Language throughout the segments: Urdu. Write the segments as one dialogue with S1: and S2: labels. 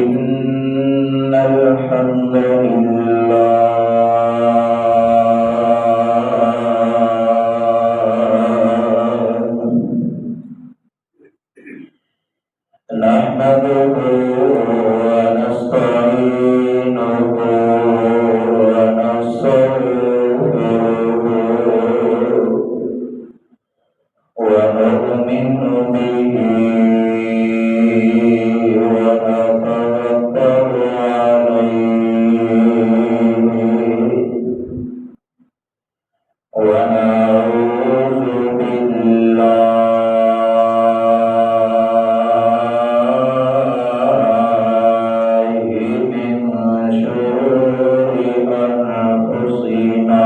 S1: إن الحمد لله نحمده ونستعينه ونستغفره ونؤمن به ونتوكل عليه ونعوذ بالله من شرور أنفسنا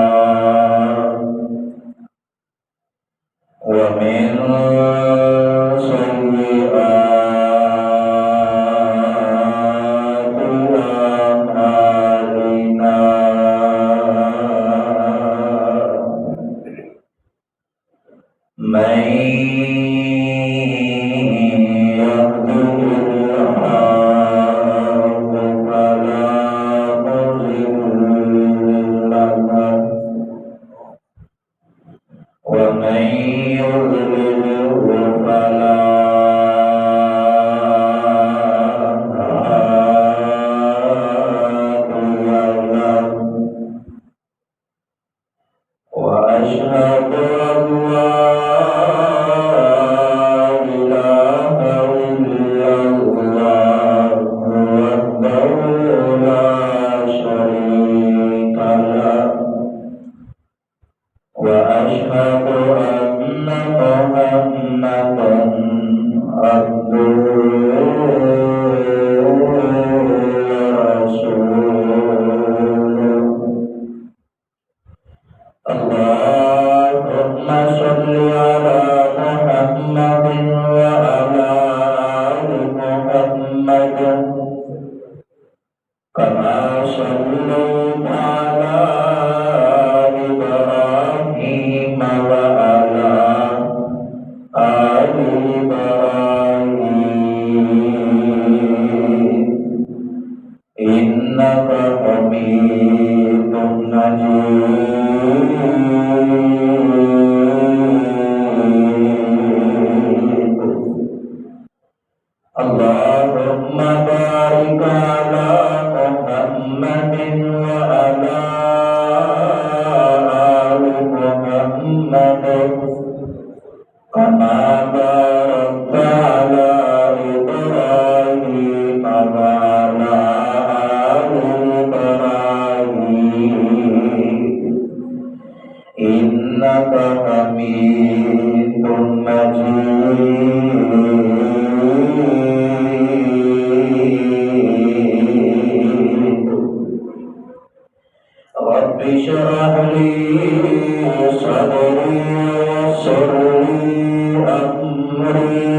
S1: ومن سيئات أعمالنا من يهده الله فلا مضل له ومن يضلله فلا هادي له وأشهد أن لا إله إلا الله وحده لا شريك له وأشهد أن محمدا عبده ورسوله اللهم صل على محمد وعلى آل محمد كما صليت على إبراهيم وعلى آل إبراهيم إنك حميد مجيد اللهم بارك على محمد وعلى آل محمد كما باركت على إبراهيم وعلى آل إبراهيم إنك حميد مجيد رب اشرح لي صدري ويسر لي أمري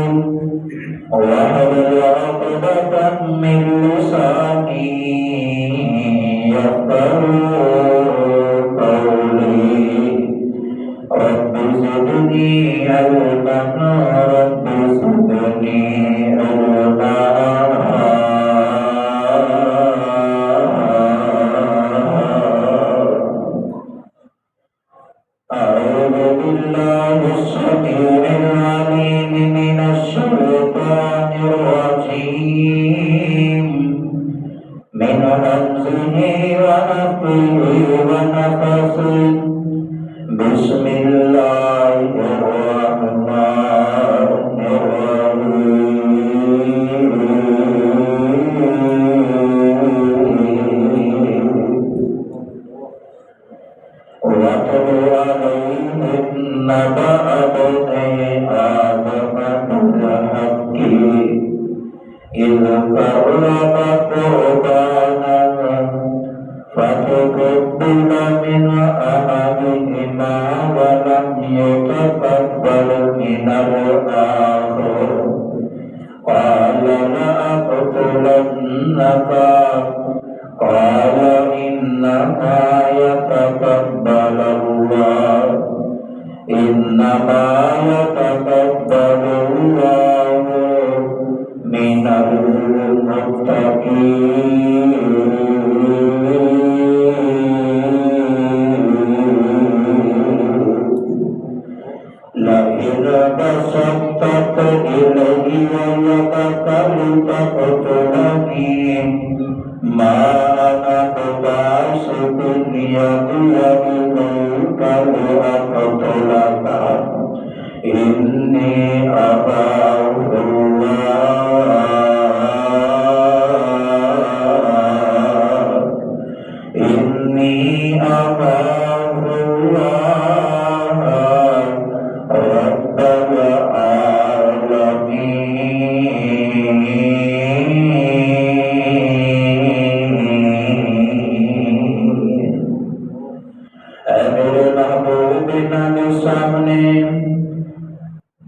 S1: واحلل عقدة من لساني يفقهوا قولي رب زدني علما رب زدني علما أعوذ بالله السميع العليم من الشيطان الرجيم من همزه ونفخه ونفثه بسم الله الرحمن الرحيم واتل عليهم نبأ ابني آدم بالحق إذ قربا قربانا فتقبل من أحدهما ولم يتقبل من الآخر قال لأقتلنك قال إنما يتقبل الله إنما يتقبل الله من المتقين لئن بسطت إلي يدك لتقتلني ما أنا بباسط يدي إليك لأقتلك إني أخاف الله إني أخاف الله رب العالمين۔ اے میرے محبوب نبی سامنے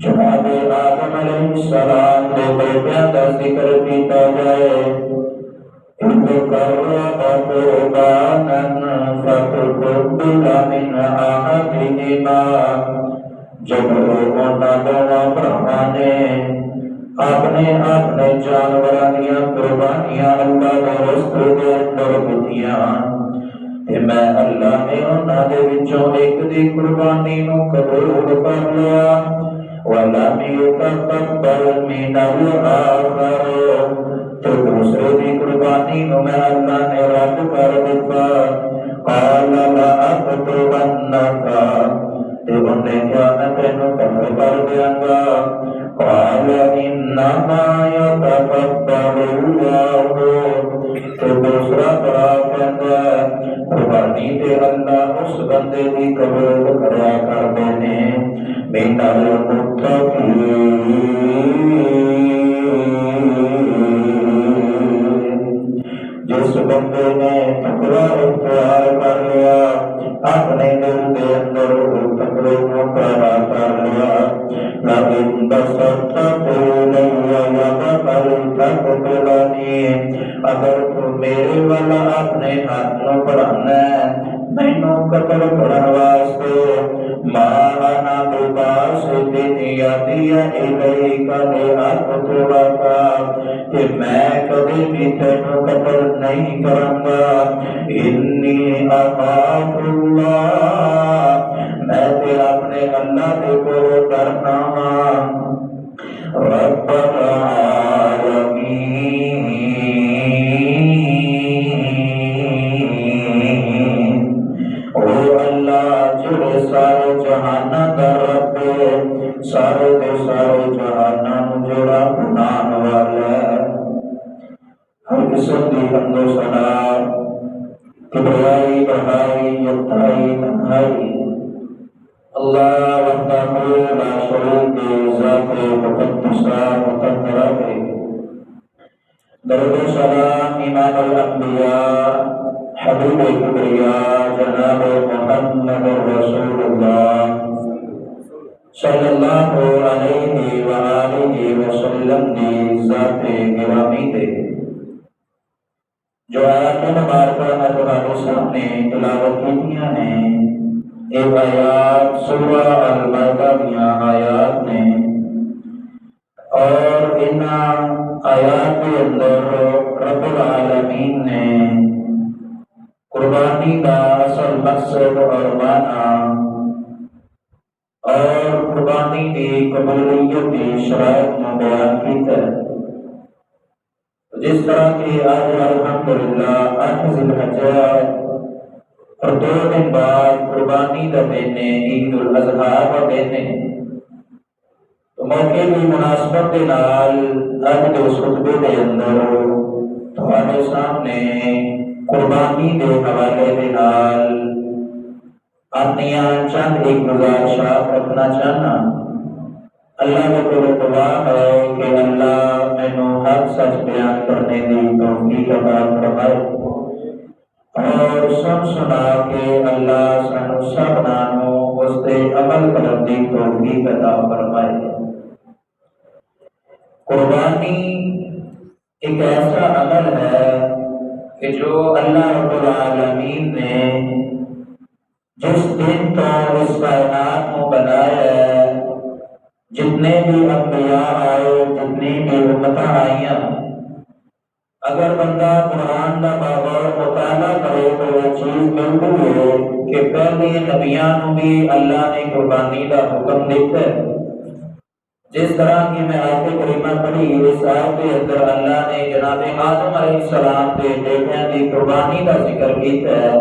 S1: جناب آدم علیہ السلام کے بیٹیاں کا ذکر کیتا جائے، قربانا فتقبل من أحدهما، جب انہوں دونوں بھراواں نے اپنے جانوراں دیاں قربانیاں اللہ دے رستے دے اندر دتیاں تے میں اللہ نے انہاں دے وچوں ایک دی قربانی نوں قبول کر لیا، وَلَمْ يُتَقَبَّلْ مِنَ الْآخَرِ، تو دوسرے دی قربانی نو میں اللہ نے رد کر دیتا، قَالَ لَأَقْتُلَنَّكَ، تے انہیں کیا میں تینوں قتل کر دیاں گا، قَالَ إِنَّمَا يَتَقَبَّلُ اللَّهُ، تو دوسرا بڑا کہتا ہے قربانی تے اللہ اس بندے دی قبول کریا کرتے ہیں مِنَ الْمُتَّقِينَ، جس بندے نے تقوی اختیار کر لیا، اپنے دل کے اندر تقوی کو پیدا کر لیا، لئن بسطت إلي يدك لتقتلني، اگر تو میرے والا اپنے ہاتھ نو بڑھانا ہے مینوں قتل کرن واسطے، ما انا بباسط يدي إليك لأقتلك، کہ میں کبھی بھی تینوں قتل نہیں کروں گا، انی اخاف اللہ، میں تے اپنے اللہ کے کو ڈرنا ہاں، رب العالمین، او اللہ جڑے سارے جہاناں دا رب ہے، سارے دے سارے جہاناں نوں جڑا بنان والا ہے، ہر قسم دی حمد و ثنا کبریائی بڑائی یکتائی تنہائی اللہ وحدہ لا شریک ذات مقدسہ مقدرہ ہے۔ درود و سلام امام الانبیاء حبیب کبریاء جناب محمد رسول اللہ صلی اللہ علیہ وآلہ وسلم دی ذات گرامی دے جو آیات مبارکہ میں تمہارے سامنے تلاوت کیتیاں نے، ایک آیات سورہ المائدہ دیاں آیات نے، اور ان آیات کے اندر رب العالمین نے قربانی کا اصل مقصد اور معنی اور قربانی کی قبولیت کی شرائط میں بیان کیتا ہے۔ جس طرح کہ آج الحمدللہ 8 ذی الحجہ اور 2 دن بعد قربانی کا دن عید الاضحیٰ کا دن، تو موقع کی مناسبت کے نال اج کے اس خطبے کے اندر تمہارے سامنے قربانی کے حوالے کے نال اپنی چند ایک گزارشات رکھنا چاہنا۔ اللہ کے تو دعا ہے کہ اللہ مینوں حق سچ بیان کرنے کی توفیق عطا فرمائے، اور سن سنا کے اللہ سانو سبنا نوں اس تے عمل کرن دی توفیق عطا فرمائے۔ قربانی ایک ایسا عمل ہے کہ جو اللہ رب العالمین نے جس دن تو اس کائنات کو بنایا ہے، جتنے بھی انبیاء آئے، جتنی بھی امتیں آئیاں، اگر بندہ قرآن کا باغور مطالعہ کرے تو یہ چیز ملتی ہے کہ پہلے نبیاں بھی اللہ نے قربانی کا حکم دیتا ہے. جس طرح کی میں آیت کریمہ پڑھی اس آیت کے اندر اللہ نے جناب آدم علیہ السلام کے بیٹیاں کی قربانی کا ذکر کیا ہے.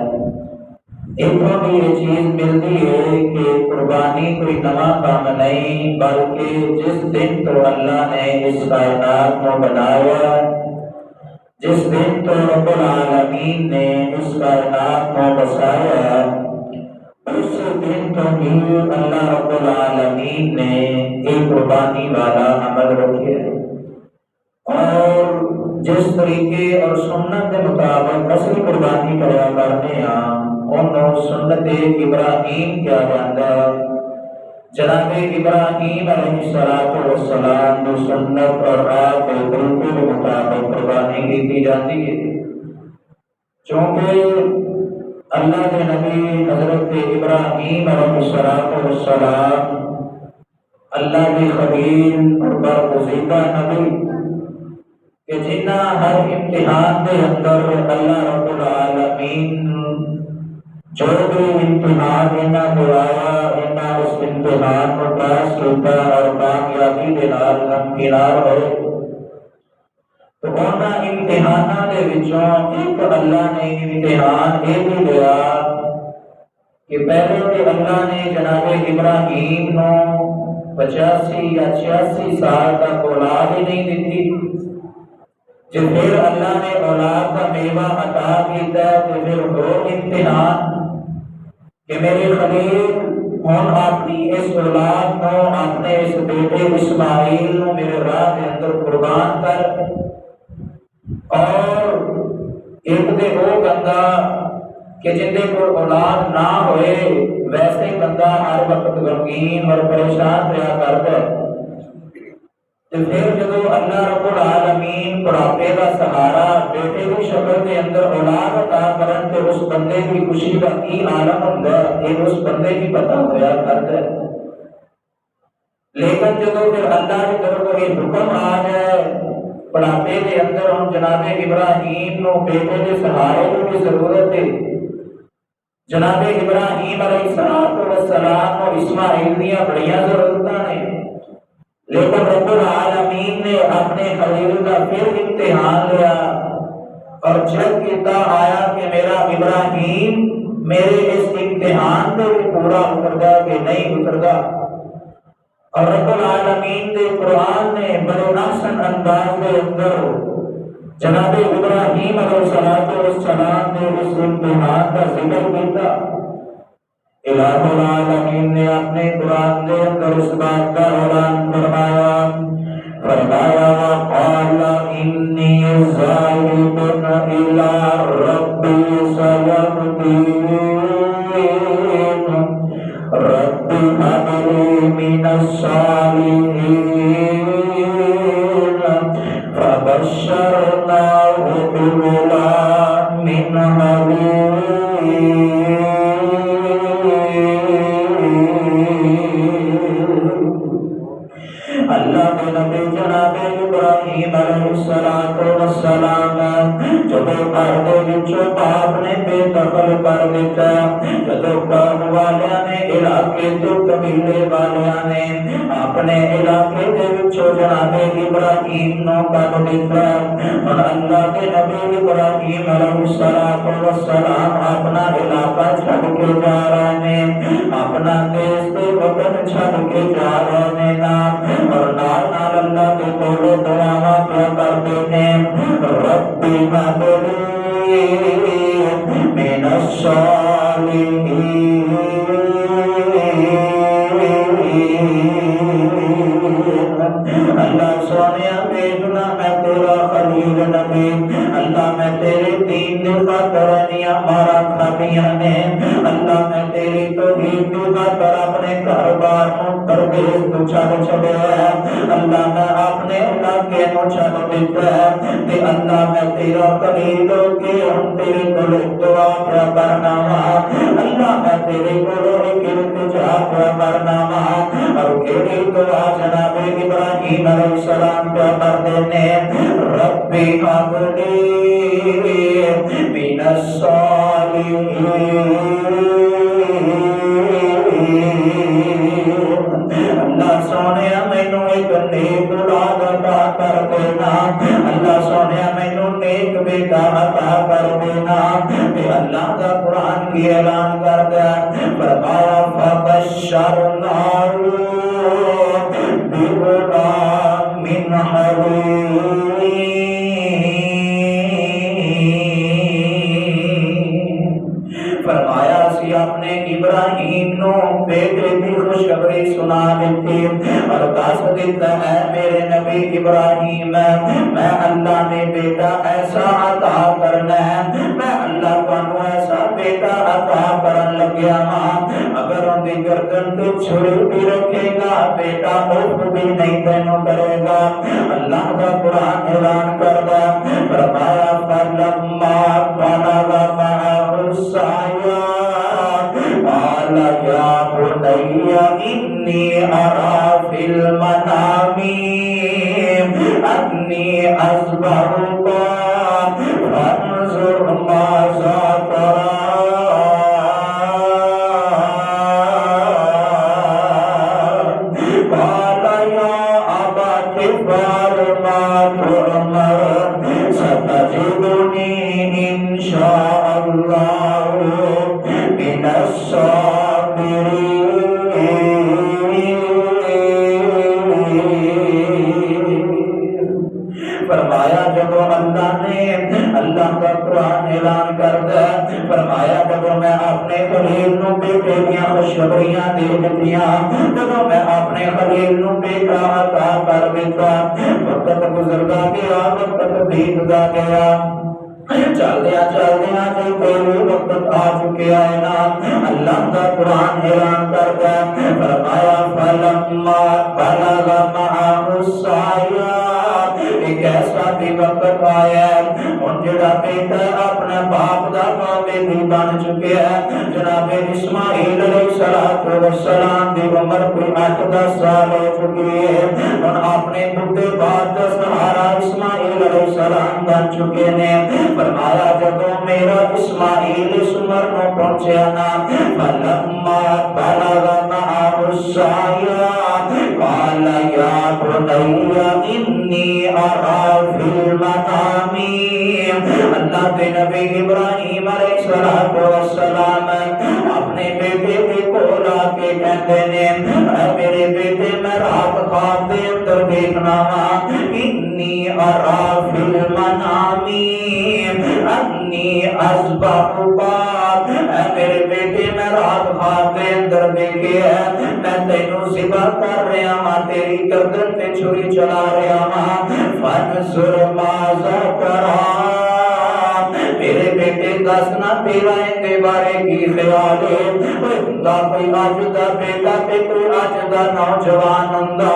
S1: اتوں بھی یہ چیز ملتی ہے کہ قربانی کوئی نواں کام نہیں بلکہ جس دن تو اللہ نے اس کائنات کو بنایا، جس دن تو رب العالمین نے اس کائنات کو بسایا، اس دن تو بھی اللہ رب العالمین نے ایک قربانی والا عمل رکھے اور جس طریقے اور سنت کے مطابق اصل قربانی کریا کرتے ہیں انہوں سنت ابراہیم کیا جاتا ہے. جناب ابراہیم علیہ السلام جو سنت اور آپ کے طریقے کے مطابق قربانی کی جاتی ہے، چونکہ اللہ کے نبی حضرت ابراہیم علیہ السلام اللہ کے خلیل اور برگزیدہ نبی کہ جنہ ہر امتحان کے اندر اللہ رب العالمین جو بھی امتحان انہاں کو آیا انہاں اس امتحان کو پاس کیتا اور کامیابی کے نال ہمکنار ہوئے. تو انہاں امتحاناں دے وچوں ایک اللہ نے امتحان یہ بھی لیا کہ پہلے تو اللہ نے جناب ابراہیم نو 85 یا 86 سال تک اولاد ہی نہیں دیتی. جب پھر اللہ نے اولاد کا میوہ عطا کیتا تو پھر دو امتحان کہ میرے خلیل ہن اپنی اس اولاد کو اپنے اس بیٹے اسماعیل نو میرے راہ کے اندر قربان کر. اور ایک دے وہ بندہ کہ جن دے کو اولاد نہ ہوئے ویسے بندہ ہر وقت غمگین اور پریشان رہا کرتا ہے. تو پھر جب اللہ رب العالمین بڑھاپے کا سہارا بیٹے کی شکل کے اندر اولاد عطا کرن تو اس بندے کی خوشی کا کی عالم ہوتا ہے یہ اس بندے کی پتہ ہوا کرتا ہے. لیکن جب پھر اللہ کی طرف یہ حکم آ جائے بڑھاپے کے اندر ہم جناب ابراہیم نو بیٹے کے سہارے کی ضرورت ہے. جناب ابراہیم علیہ السلام اور اسماعیل دیا بڑیاں ضرورتاں نے، لیکن رب العالمین نے اپنے خلیل کا پھر امتحان لیا اور چیک کیتا آیا کہ میرا ابراہیم میرے اس امتحان کو پورا اتردا کہ نہیں اتردا. اور رب العالمین نے قرآن نے بڑے ناسن انداز کے اندر جناب ابراہیم علیہ السلام نے اس امتحان کا ذکر کیا. الہ العالمین نے اپنے قرآن کے اندر اس بات کا اعلان فرمایا وقال انی ذاہب الی ربی سیہدین رب هب لی من الصالحین فبشرناہ بغلام حلیم. اللہ کے نبی جناب ابراہیم علیہ السلام جب پردے وچوں باپ نے بے دخل کر دیتا، جب قوم والیاں نے علاقے تو قبیلے والیاں نے اپنے علاقے دے وچوں جناب ابراہیم نو کڈ دیتا، اور اللہ کے نبی ابراہیم علیہ السلام اپنا علاقہ چھڈ کے جا رہے ہیں، اپنا دیس تے وطن چھڈ کے جا رہے ہیں اور نال نال اللہ کے کولے دعاواں کیا کرتے ہیں ربی هب لی من الصالحین. اللہ سونیا بھیجنا میں تیرا خلیل نبی، اللہ میں تیرے دین کی خاطر ہمارا کھابیاں نے، اللہ میں تیری توحید کی خاطر اپنے گھر بار پردیس تو چھڑ چھڑے ہے، اللہ میں اپنے علاقے نو چھڑ دیتا ہے کہ اللہ میں تیرا خلیل ہو کے ہم تیرے کولے دعا پیا کرنا وا، اللہ میں تیرے کولے التجا پیا کرنا وا. اور کیڑی دعا جناب ابراہیم علیہ السلام پیا کرتے ہیں ربی هب لی من الصالحين اللہ سونے مینوں ایک نیک اولاد عطا کر دینا اللہ سونے مینوں نیک بیٹا عطا کر دینا کہ اللہ کا قرآن کی اعلان کر دیا فرمایا فبشرناہ بغلام حلیم فرمایا سی اپنے ابراہیم نو بیٹے کی خوشخبری سنا دیتی اور دس دیتا ہے میرے نبی ابراہیم میں اللہ نے بیٹا ایسا عطا کرنا ہے میں اللہ کو ایسا بیٹا عطا کرن لگیا ہاں اگر ان کی گردن تو چھری بھی رکھے گا بیٹا اف بھی نہیں تینوں کرے گا اللہ کا قرآن اعلان کردا فرمایا فلما بلغ معه السعي قال يا بني إني أرى في المنام أني أذبحك فانظر ماذا ترى قال يا أبت افعل ما تؤمر ستجدني إن شاء الله من الصابرين فرمایا جب اللہ نے اللہ کا قرآن اعلان کر دیا فرمایا جب میں اپنے خلیل نو بیٹے دیا خوشخبریاں دے دیا جب میں اپنے خلیل نو بیٹا عطا کر دیتا وقت گزرتا گیا وقت بیتتا گیا چل دیا جی کوئی وقت آ چکے آئے نا اللہ کا قرآن اعلان کر دیا فرمایا فلما بلغ معه السعي ایک ایسا بھی وقت آیا ہے ان جڑا بیٹا اپنے باپ دا بھی بن چکے ہیں جناب اسماعیل علیہ السلام دی عمر کوئی 8-10 سال ہو چکی ہے ان اپنے بڈھے باپ دا سہارا اسماعیل علیہ السلام بن چکے ہیں فرمایا جب میرا اسماعیل اس عمر کو پہنچیا نا فلما بلغ معه السعي قال يا بني إني أرى في المنام اللہ کے نبی ابراہیم علیہ السلام اپنے بیٹے کے کول آ کے کہتے ہیں اے میرے بیٹے میں رات خواب دے اندر دیکھنا وا انی ارا فی المنام انی اذبحک اے میرے بیٹے میں رات خواب دے اندر دیکھے ہے میں تینوں ذبح کر رہا ہاں تیری گردن پہ چھری چلا رہا ہاں فانظر ماذا ترى میرے بیٹے دسنا تیرا اندے بارے کی خیال ہے کوئی آج دا بیٹا تے کوئی آج دا نوجوان ہوندا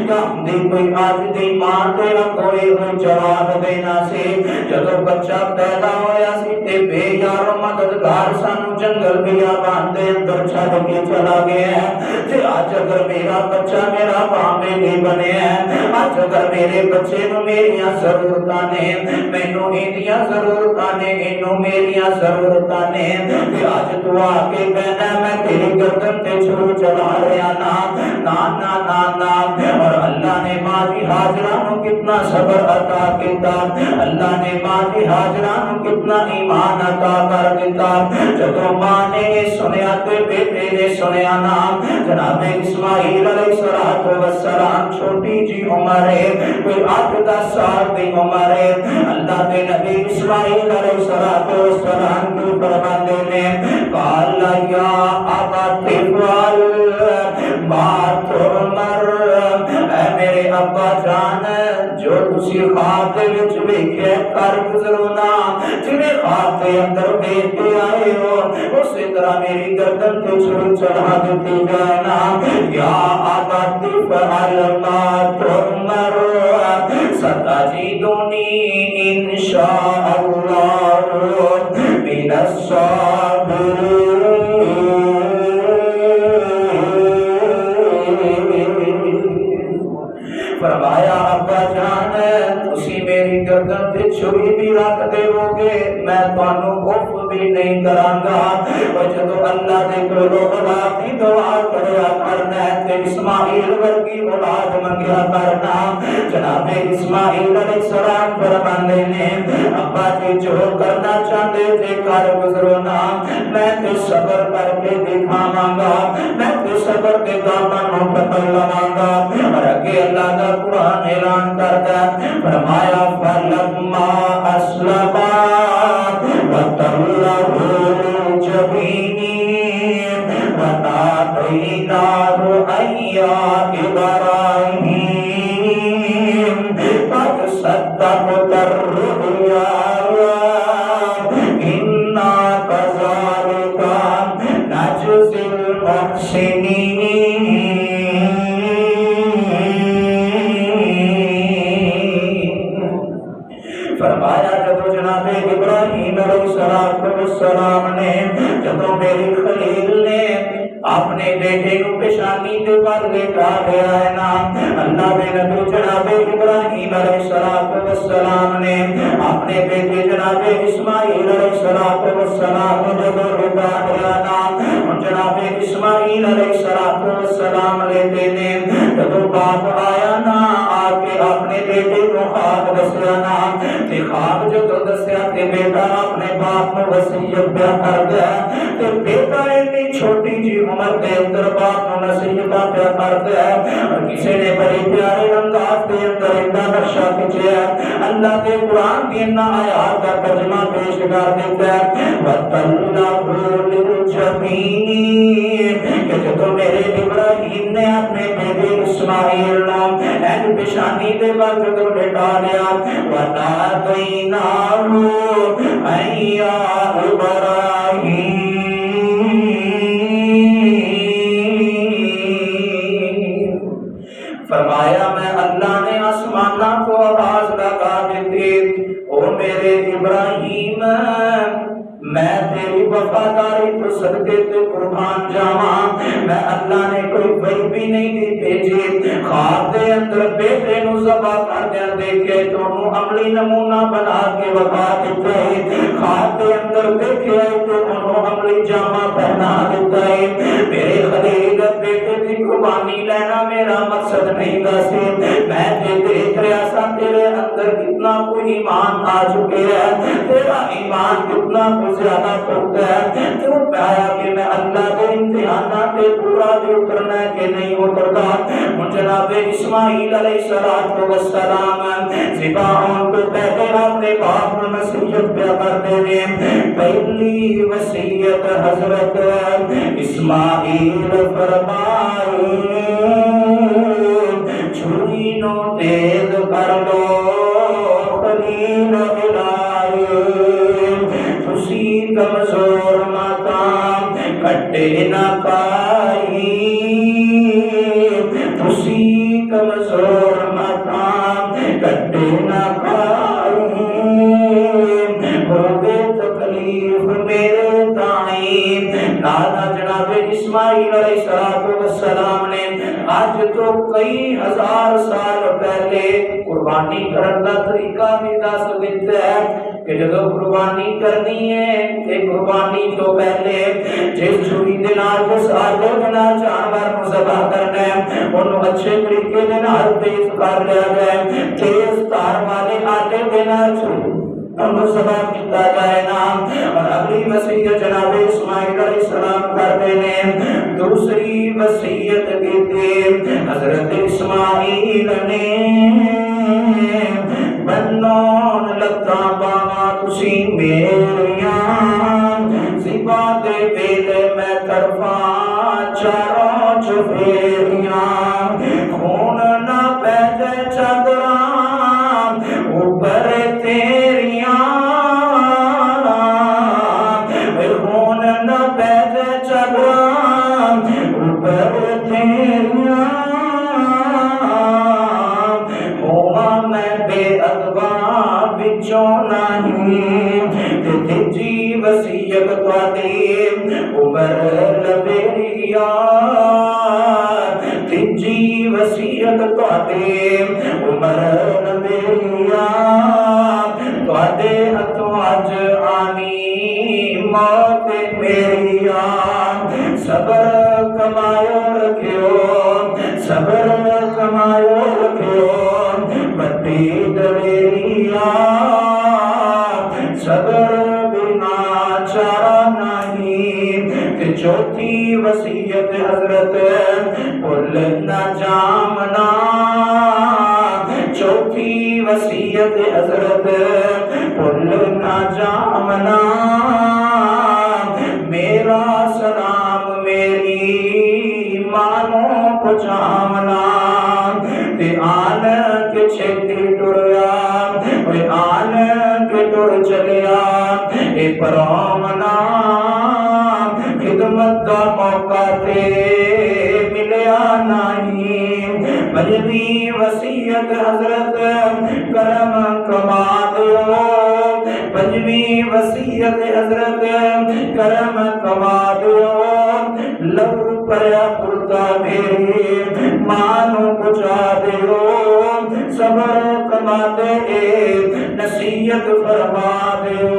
S1: یا ہندی کوئی آج دی ماں تیرا کوئی جواب دینا سی جدو بچہ پیدا ہویا سی تے بے یار مددگار سانو جنگل بیابان دے اندر چھڈ کے چلا گیا ہے تے آج اگر میرا بچہ میرا بامے نہیں بنے ہے آج اگر میرے بچے نو میریاں ضرورتاں نے مینوں ایندیاں ضرورتاں نے اینو میریاں ضرورتاں نے تے آج تو آ کے کہنا میں تیری گردن تے چھری چلا رہا نا نا نا نا نا اور اللہ نے ماں دی ہاجرہ نو کتنا صبر عطا کیتا اللہ نے ماں دی ہاجرہ نو کتنا ایمان عطا کر دیتا جب ماں نے سنیا تے بیٹے نے سنیا نا جناب اسماعیل علیہ السلام چھوٹی جی عمر ہے کوئی 8-10 سال کی عمر ہے اللہ کے نبی اسماعیل علیہ السلام کی فرماتے ہیں قال یا ابت افعل ما تؤمر اے میرے ابا جان جو تسی خواب دے وچ ویکھیا کر گزرو نا جویں خواب دے اندر دیکھ کے آئے ہو اسی طرح میری گردن تے چھری چڑھا دیتی جائے نا یا ابت افعل ما تؤمر ستجدنی ان شاء اللہ من الصابرین فرمایا ابا جان تسی میری گردن تے چھری بھی رکھ دیو گے میں تانوں اف بھی نہیں کرانگا اور جدو اللہ دے کولوں اولاد دی دعا کریا کرنا ہے تے اسماعیل ورگی اولاد منگیا کرنا جناب اسماعیل علیہ السلام فرماندے نے ابا جی جو کرنا چاہتے تھے کر گزرو نا میں تے صبر کر کے دکھاواں گا میں تے صبر کے دامن پکڑ لواں گا اور اگے اللہ کا قرآن اعلان کرتا ہے فرمایا فلما اسلما وتلہ للجبین ونادیناہ ایا ابراہیم قد صدقت الرؤیا انا کذالک نجزی المحسنین فرمایا جب جناب ابراہیم علیہ السلام نے جب میری خلیل نے اپنے بیٹے کو پیشانی کے پر لٹا دیا ہے نا اللہ نے نبی جناب ابراہیم علیہ السلام نے اپنے بیٹے جناب اسماعیل علیہ السلام کو جب لٹا دیا نا جناب اسماعیل علیہ السلام لیتے نے جب باپ آیا نا آکے اپنے بیٹے کو خواب دسیا نا تے خواب جو تو دسیا تے بیٹا اپنے باپ کو وصیت پیا کر گیا تے بیٹا اتنی چھوٹی جی عمر کے اندر باپ کو نصیحت پیا کرتا ہے اور کسی نے بڑے پیارے انداز کے اندر اتنا نقشہ کھینچا ہے اللہ کے قرآن کی ان آیات کا ترجمہ پیش کر دیتا ہے وَتَلَّهُ لِلْجَبِينِ کہ جب میرے ابراہیم نے اپنے بیٹے اسماعیل نام این پیشانی دے بعد جو لٹا لیا وَنَادَيْنَاهُ اَيَّا ابراہیم فرمایا میں اللہ نے آسمانہ کو آواز لگا دیتی او میرے ابراہیم میں تیری وفاداری تو صدقے تو قربان جاواں میں اللہ نے کوئی وحی بھی نہیں دی بھیجی خواب دے اندر بیٹے نو ذبح کردیا دیکھے تو انہوں عملی نمونہ بنا کے وفا دیتا ہے خواب دے اندر دیکھے تو انہوں عملی جامع پہنا دیتا ہے میرے خلیل بیٹے کی قربانی لینا میرا مقصد نہیں تھا میں دیکھ رہا سا تیرے اندر کتنا کوئی ایمان آ چکے ہے تیرا ایمان کتنا کوئی زیادہ پڑتا ہے تو پایا کہ میں اللہ کے امتحانات پہ پورا بھی اترنا ہے کہ نہیں اترتا جناب اسماعیل علیہ السلام ذبح تو پہلے اپنے باپ کو نصیحت پہ کرتے ہیں پہلی وصیت حضرت اسماعیل فرمائے چھری نو تیز کر لو خلیل الہی تسی کمزور ماتا کٹے نہ پائی تسی کمزور ماتا کٹے نہ پائی ہوگے تکلیف میرے تائیں نانا جناب اسماعیل علیہ السلام نے آج تو کئی ہزار سال پہلے قربانی کرنے کا طریقہ بھی دس دیتا ہے کہ جب قربانی کرنی ہے کہ قربانی تو پہلے جس چھری دے نال جس آلے دے نال جانور کو ذبح کرنا ہے انہوں اچھے طریقے دے نال تیز کر لیا جائے تیز تار والے آلے دے نال انہوں ذبح کیتا جائے نا اور اگلی وصیت جناب اسماعیل علیہ السلام کرتے ہیں دوسری وصیت کیتے حضرت اسماعیل نے بنون لگتا باما تسی میریاں زبا دے بیلے میں طرفاں چاروں چفیریاں خون نہ پیدے چادراں اوپر تیریاں خون نہ پیدے چادراں اوپر تیریاں ہوا میں بے ادبا بچوں نہیں تیجی وسیعت تواڈی عمر لبیریا تیجی وسیعت تواڈی عمر لبیریا تواڈے ہتھوں اج آنی موت میری آن صبر کمایو رکھیو صبر کمایو رکھیو بڑی دلیری آن صبر بنا چارہ نہیں کہ چوتھی وصیت حضرت بھول نہ جامنا چوتھی وصیت حضرت بھول نہ جامنا میرا سلام میری مانو پہنچامنا تے آن کے چھتی ٹریا آن کے ٹر چلیا اے پرامنا خدمت کا موقع تے ملیا نہیں پنجویں وصیت حضرت کرم کما دیو پنجویں وصیت حضرت کرم کما دیو لب پریا پرتا میرے مانو بچا دیو صبر کما دے نصیحت فرما دیو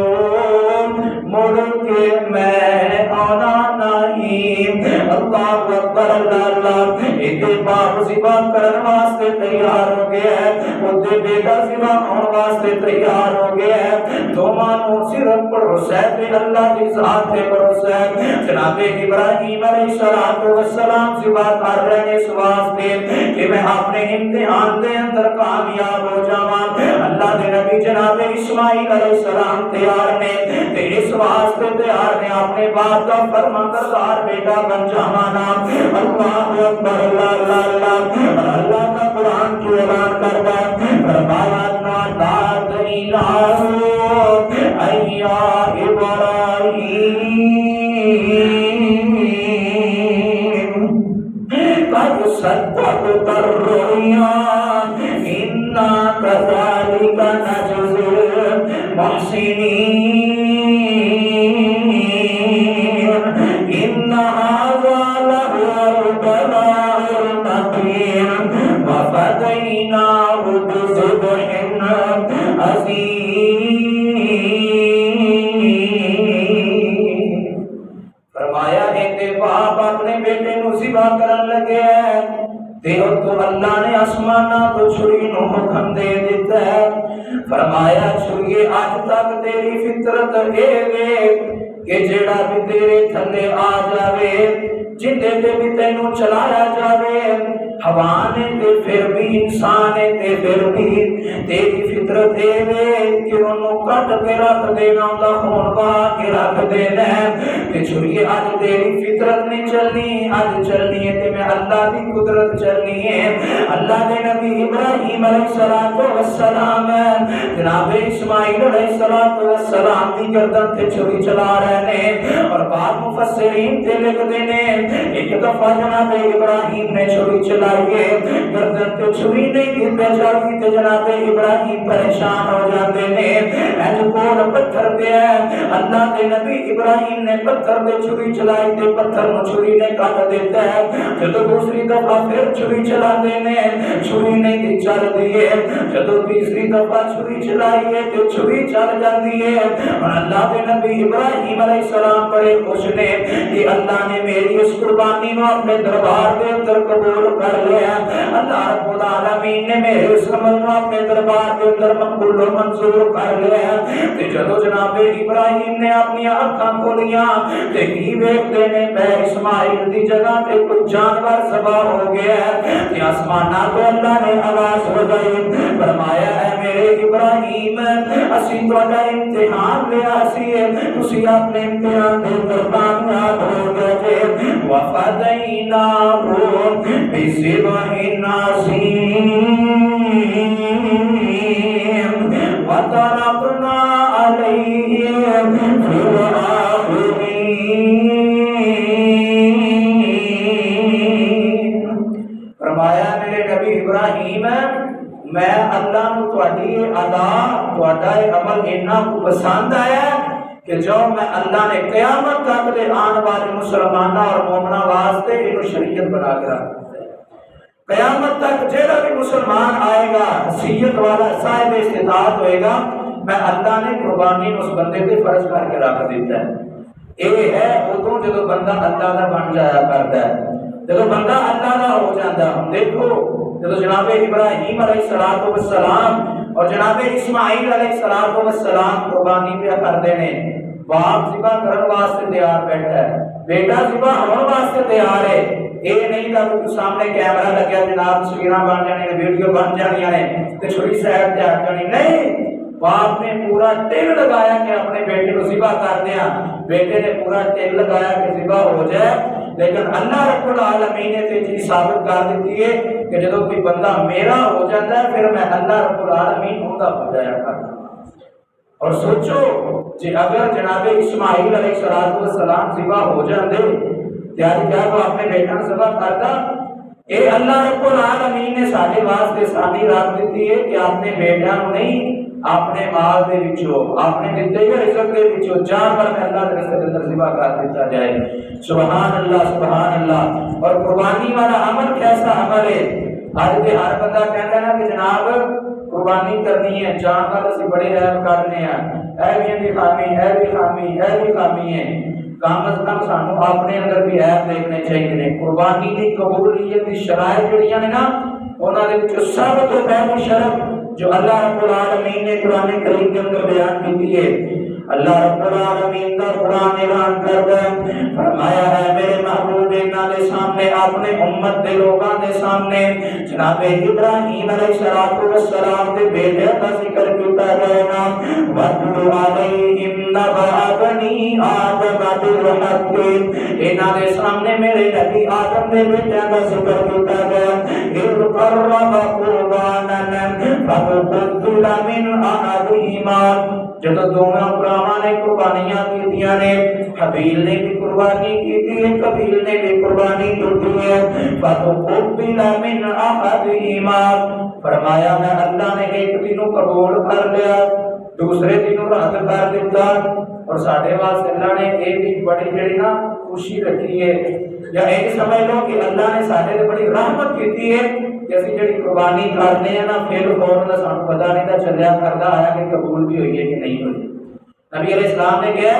S1: مڑ کے میں آنا نہیں اللہ اکبر اللہ ایدے باپ سوا کرن واسطے تیار ہو گیا ہے اودے بیٹا سوا آن واسطے تیار ہو گیا ہے دومانو صرف بھروسہ تے اللہ کی ذات تے بھروسہ ہے جناب ابراہیم علیہ السلام سوا کر رہے ہیں اس واسطے کہ میں اپنے امتحان دے اندر کامیاب ہو جاواں اللہ دے نبی جناب اسماعیل علیہ السلام تیار نے تے اس واسطے تیار نے اپنے باپ کا فرمانبردار بیٹا بن جاواں اللہ اکبر اللہ اللہ کا قرآن کی اعلان کرتا ہے فرمایا نادات الہ ایا ابراہیم قد صدقت الرؤیا انا كذلك نجزي المحسنين ان هذا لهو البلاء المبين وفديناه بذبح عظيم فرمایا ایک باپ اپنے بیٹے نو ذبح کرن لگے تے تو اللہ نے آسمانہ تو چھری نو حکم دے دیتا ہے فرمایا چھری آج تک تیری فطرت اے وے کہ جیڑا بھی تیرے تھلے آ جاوے جتے تے بھی تینوں چلایا جاوے حوانے تے پھر بھی انسان تے پھر بھی تیری فطرت اے وے کہ انہوں کٹ کے رکھ دینا اللہ خون بہا کے رکھ دینا کہ چھوڑیے آج تیری فطرت نہیں چلنی آج چلنی ہے تے میں اللہ دی قدرت چلنی ہے اللہ دے نبی ابراہیم علیہ السلام جناب اسماعیل علیہ السلام دی گردن تے چھری چلا رہے ہیں اور بعد مفسرین تے لکھ دینے ایک دفعہ جناب ابراہیم نے چھری چلائیے گردن تے چھری نہیں گھتے جاتی تے جناب ابراہیم پریشان ہو جاتے ہیں ایج کون پتھر پہ ہے اللہ کے نبی ابراہیم نے پتھر پہ چھری چلائی تے پتھر میں چھری نے کاٹ دیتا ہے جب دوسری دفعہ پھر چھری چلا دینے چھری نہیں چل دیئے جب تیسری دفعہ چھری چلائیے تے چھری چل جاتی ہے اور اللہ کے نبی ابراہیم علیہ السلام بڑے خوش نے کہ اللہ نے میری اس قربانی کو اپنے دربار کے اندر قبول کر لیا اللہ رب العالمین نے میرے اس عمل کو اپنے دربار کے اندر مقبول و منظور کر لیا تے جدو جناب ابراہیم نے اپنی آنکھاں کھولیاں تے کی ویکھتے نے پہ اسماعیل دی جگہ تے کوئی جانور ذبح ہو گیا تے آسماناں تو اللہ نے آواز بجائی فرمایا ہے میرے ابراہیم اسی تہاڈا امتحان لیا سی تسی اپنے امتحان دے اندر کامیاب ہو گئے وفدیناہ بذبح عظیم وترکنا علیہ فی الآخرین فرمایا میرے نبی ابراہیم میں اللہ کو تواڈی ادا تواڈا عمل اتنا پسند آیا کہ جو میں اللہ نے قیامت تک دے آنے والے مسلمانوں اور مومنوں واسطے انہوں شریعت بنا کے رکھا قیامت تک جیڑا بھی مسلمان آئے گا حیثیت والا صاحب استطاعت ہوئے گا
S2: میں اللہ نے قربانی اس بندے تے فرض کر کے رکھ دیتا ہے۔ یہ ہے ادو جدو بندہ اللہ کا بن جایا کرتا ہے، جدو بندہ اللہ کا ہو جاتا ہے۔ ہم دیکھو جدو جناب ابراہیم علیہ السلام اور جناب اسماعیل علیہ السلام قربانی پہ کرتے ہیں، باپ ذبح کرنے واسطے تیار بیٹھا ہے، بیٹا ذبح ہونے واسطے تیار ہے۔ یہ نہیں تھا کہ سامنے کیمرہ لگیا جناب تصویراں بن جانی ویڈیو بن جانی نے تے چھری سائڈ تے ہٹ جانی، نہیں، باپ نے پورا دل لگایا کہ اپنے بیٹے کو ذبح کر دیا، بیٹے نے پورا دل لگایا کہ ذبح ہو جائے، لیکن اللہ رب العالمین نے تے چیز ثابت کر دیتی ہے کہ جب کوئی بندہ میرا ہو جاتا ہے پھر میں اللہ رب العالمین ان کا ہو جایا کرتا۔ اور سوچو جی اگر جناب اسماعیل علیہ السلام ذبح ہو جاتے تیاری کیا تو اپنے بیٹا نے ذبح کرتا؟ اے اللہ رب العالمین نے سارے واسطے سانی رکھ دیتی ہے کہ اپنے بیٹا نہیں، اپنے مال دے وچوں اپنے دتے ہوئے رزق دے وچوں جانور میں اللہ کے راستے اندر ذبح کر دیتا جائے۔ سبحان اللہ سبحان اللہ۔ اور قربانی والا عمل کیسا عمل ہے؟ آج کے ہر بندہ کہتا ہے نا کہ جناب قربانی کرنی ہے، جانور اسی بڑے عیب کرنے ہیں، اے بھی خامی اے بھی خامی اے بھی خامی ہے۔ کم از کم سانو اپنے اندر بھی عیب دیکھنے چاہیے۔ قربانی کی قبولیت کی شرائط جڑیاں نے نا انہاں دے وچ سب تو پہلی شرط جو اللہ رب العالمین نے قرآن کریم کے اندر بیان کی ہے، اللہ رب العالمین کا قرآن اعلان کرتا ہے، فرمایا ہے میرے محبوب انہاں دے سامنے اپنے امت دے لوگاں دے سامنے جناب ابراہیم علیہ السلام دے بیٹے کا ذکر کیتا گیا نا، وَاتْلُ عَلَيْهِمْ نَبَأَ بَنِي آدَمَ بِالْحَقِّ، انہاں دے سامنے میرے نبی آدم دے بیٹے کا ذکر کیتا گیا، اِذْ قَرَّبَ قُرْبَانًا فَتُقُبِّلَ مِنْ أَحَدِهِمَا، جب دونوں براہماں نے قربانیاں کی نے، حبیل نے بھی قربانی کی تھی، قبیل نے بھی قربانی کی ہے، فَتُقُبِّلَ مِنْ أَحَدِهِمَا، فرمایا میں اللہ نے ایک دنوں قبول کر لیا دوسرے دنوں رد کر دیتا۔ اور ساڑھے واسطے اللہ نے ایک بڑی جڑی نا خوشی رکھی ہے، یا ایک سمجھ لو کہ اللہ نے ساڑھے سے بڑی رحمت کی ہے کہ اسی جڑی قربانی کرنے ہیں نا پھر فوراً کا سانو پتہ نہیں تھا چلیا کرتا آیا کہ قبول بھی ہوئی ہے کہ نہیں ہوئی۔ نبی علیہ السلام نے کہا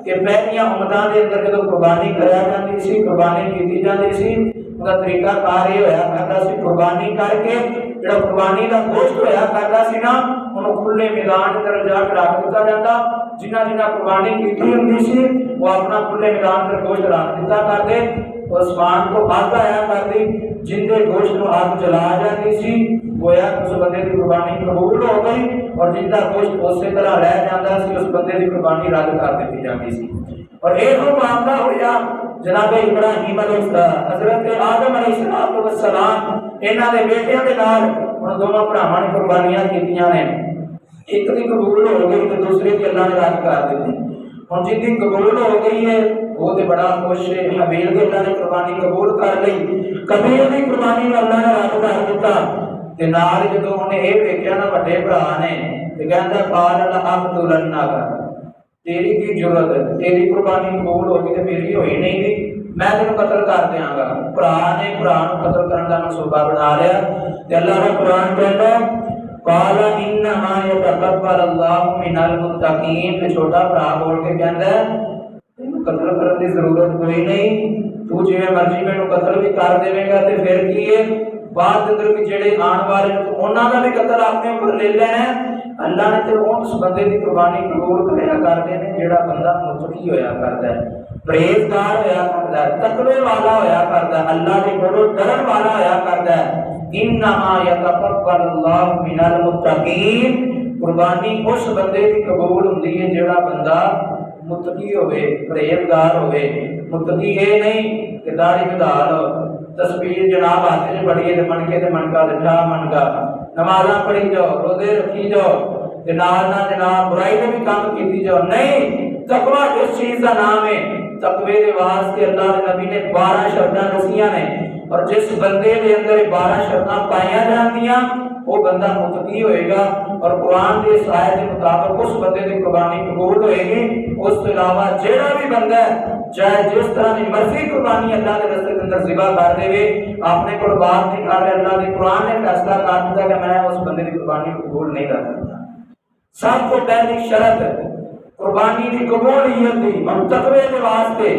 S2: کہ پہلیاں امتاں دے اندر جب قربانی کریا جاتی سی، قربانی کیتی جاتی سی، ان کا طریقہ کار یہ ہویا کرتا سی قربانی کر کے جڑا قربانی کا گوشت ہویا کرتا سی نا انہوں کھلے میدان کے اندر جا کے رکھ دیتا جاتا، جنہ جنہ قربانی کیتی ہوندی سی وہ اپنا کھلے میدان کے گوشت رکھ دیتا کرتے، عثمان کو آگ آیا کرتی جن کے گوشت کو آگ جلا جاتی سی گویا اس بندے کی قربانی قبول ہو گئی، اور جن کا گوشت اسی طرح رہ جاتا سی اس بندے کی قربانی رد کر دیتی جاتی سی۔ اور ایک معاملہ ہوا جناب ابراہیم علیہ حضرت آدم علیہ السلام انہاں دے بیٹیاں دے نال ان دونوں بھراواں نے قربانیاں کیتیاں نے، ایک دی قبول ہو گئی تے دوسرے دی اللہ نے رد کر دیتی۔ ہن جن دی قبول ہو گئی ہے وہ تے بڑا خوش ہے، حبیل دی اللہ نے قربانی قبول کر لئی، قبیل دی قربانی اللہ نے رد کر دیتا تے نال جدوں انہیں اے ویکھیا نا بڑے بھرا نے تے کہندا قال لأقتلنک، تیری کی جرت ہے، تیری قربانی قبول ہو گئی تے میری ہوئی نہیں تھی، میں تینوں قتل کر دیاں گا۔ بھرا نے بھرا نوں قتل کرن دا منصوبہ بنا لیا تے اللہ نے قرآن کہندا قال انما يتقبل الله من المتقين، تے چھوٹا بھرا بول کے کہندا تینوں قتل کرن دی ضرورت کوئی نہیں، تو جویں مرضی مینوں قتل بھی کر دے گا تے پھر کی ہے بعد اندر بھی جڑے آن والے تو انہاں دا بھی قتل اپنے اوپر لے لینا ہے۔ اللہ نے تے اس بندے دی قربانی قبول کریا کردے نے جڑا بندہ متقی ہویا کردا ہے، پرہیزگار ہویا کردا ہے، تقوی والا ہویا کردا ہے، اللہ دے بڑو ڈرن والا ہویا کردا ہے۔ انما يتقبل الله من المتقين، قربانی اس بندے دی قبول ہوندی ہے جڑا بندہ متقی ہوئے، پرہیزگار ہوئے۔ متقی یہ نہیں کہ داڑھی بدا لو، تسبیح جناب ہاتھ سے پڑھیے تے منکے تے منکا لٹھا منکا، نمازاں پڑھی جاؤ، روزے رکھی جاؤ، نال نہ جناب برائی نے بھی کام کیتی جاؤ، نہیں۔ تقوی اس چیز کا نام ہے، تقوی دے واسطے اللہ کے نبی نے 12 شرطاں دسیاں نے، اور جس بندے دے اندر 12 شرطاں پائیاں جاندیاں وہ بندہ متقی ہوئے گا، اور قرآن کے اس آیت کے مطابق اس بندے کی قربانی قبول ہوئے گی۔ اس کے علاوہ جیڑا بھی بندہ ہے چاہے جس طرح کی مرضی قربانی اللہ کے راستے کے اندر ذبح کر دے اپنے کو بات نہیں کر رہے، اللہ کے قرآن نے فیصلہ کر دیا کہ میں اس بندے کی قربانی قبول نہیں کر سکتا۔ سب کو پہلی شرط قربانی دی قبولیت دی اور تقوی کے واسطے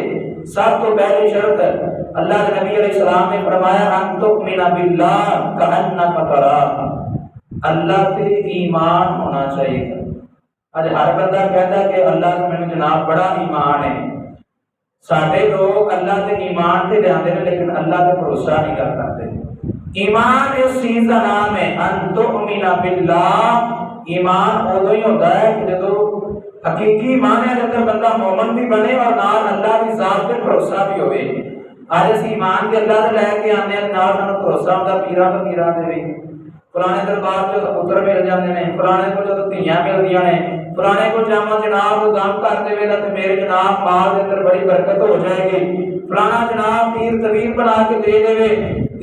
S2: سب کو پہلی شرط اللہ کے نبی علیہ السلام نے فرمایا ان تؤمن باللہ کأنک تراہ، اللہ تے ایمان ہونا چاہیے۔ آج ہر بندہ کہتا ہے کہ اللہ سے میں جناب بڑا ایمان ہے، ساڈے لوگ اللہ تے ایمان تے لیاندے نے لیکن اللہ تے بھروسہ نہیں کر سکتے۔ ایمان اس چیز کا نام ہے ان تؤمن باللہ، ایمان ادو ہی ہوتا ہے کہ جدو حقیقی معنی کے اندر بندہ مومن بھی بنے اور نال اللہ کی ذات پہ بھروسہ بھی ہوئے۔ آج اس ایمان کے اللہ سے لے کے آنے نال سانو بھروسہ ہوتا پیرا فقیراں دے وی، پرانے دربار جو پتر مل جاندے نے، پرانے کو جو دھیاں ملدیاں نے، پرانے کو جاما جناب کو دم کر دے تے میرے جناب مال دے اندر بڑی برکت ہو جائے گی، فلانا جناب پیر طویل بنا کے دے دے،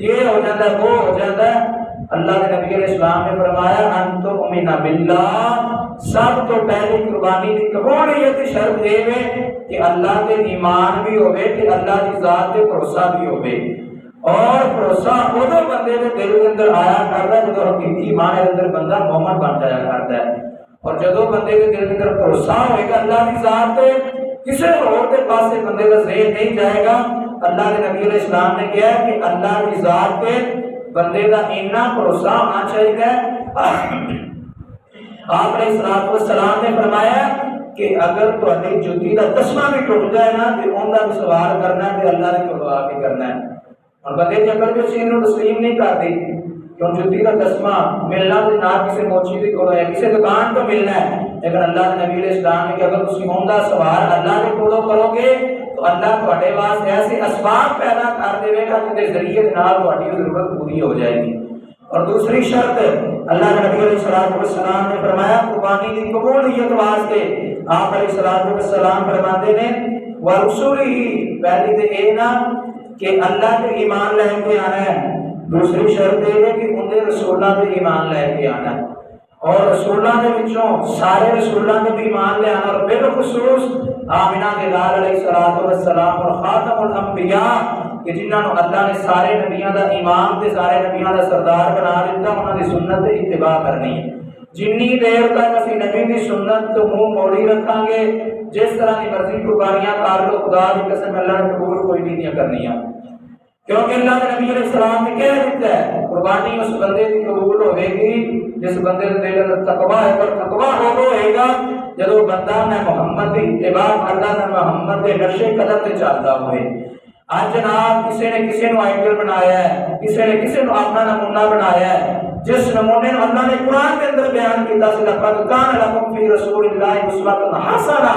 S2: یہ ہو جاتا ہے وہ ہو جاتا ہے۔ اللہ کے نبی علیہ السلام نے فرمایا ان تؤمن باللہ، سب تو پہلی قربانی کی قبولیت کی شرط یہ ہے کہ اللہ کے ایمان بھی ہوئے کہ اللہ کی ذات پہ بھروسہ بھی ہوئے، اور بھروسہ ادو بندے کے دل کے اندر آیا کرتا ہے جب حقیقی معنی کے اندر بندہ مومن بن جایا کرتا ہے، اور جدو بندے کے دل کے اندر بھروسہ ہوئے گا اللہ کی ذات پہ کسی اور کے پاس بندے کا ذہن نہیں جائے گا۔ اللہ کے نبی علیہ السلام نے کہا کہ اللہ کی ذات پہ بندے کا اتنا بھروسہ ہونا چاہیے۔ آپ علیہ السلام نے فرمایا کہ اگر تہاڈی جوتی کا تسمہ بھی ٹوٹ جائے نا تو ان کا بھی سوال کرنا ہے کہ اللہ نے کیوں دعا کے کرنا ہے، اور بندے کی عقل بھی چیز کو تسلیم نہیں کرتی کہ جوتی کا تسمہ ملنا تو نہ کسی موچی کی کولو ہے کسی دکان تو ملنا ہے، لیکن اللہ کے نبی علیہ السلام نے کہ اگر تسی ان کا سوال اللہ کے کولو کرو گے تو اللہ تہاڈے واسطے ایسے اسباب پیدا کر دے گا جن کے ذریعے نال تہاڈی ضرورت پوری ہو جائے گی۔ اور دوسری شرط اللہ کے نبی علیہ السلام نے فرمایا قربانی کی قبولیت واسطے آپ علیہ السلام فرماتے ہیں ورسولی، پہلی تو یہ نہ کہ اللہ کے ایمان لے کے آنا ہے، دوسری شرط یہ ہے کہ انہیں رسولوں کے ایمان لے کے آنا ہے، اور رسولوں کے وچوں سارے رسولوں کے بھی ایمان لے آنا، اور بالخصوص آمنہ کے لال علیہ السلام اور خاتم الانبیاء کہ جنہاں نو اللہ نے سارے نبیوں دا امام تے سارے نبیوں دا سردار بنا دیتا، انہاں دی سنت تے اتباع کرنی ہے۔ جنی دیر تک اسی نبی دی سنت تو منہ موڑی رکھاں گے، جس طرح کی مرضی قربانیاں کر لو، خدا دی قسم اللہ نے قبول کوئی نہیں کرنیاں، کیونکہ اللہ کے نبی علیہ السلام نے کہہ دیتا ہے قربانی اس بندے کی قبول ہوے گی جس بندے کے دل میں تقویٰ ہے، پر تقویٰ ہوئے گا جب بندہ میں محمد کی اتباع کرتا ہے، محمد کے نقش قدم تے چلتا ہوئے۔ آج جناب کسی نے کسی نو آئیڈل بنایا ہے، کسی نے کسی نو اپنا نمونہ بنایا ہے، جس نمونے اللہ نے قرآن کے اندر بیان کیا لقد کان لکم فی رسول اللہ اسوۃ حسنہ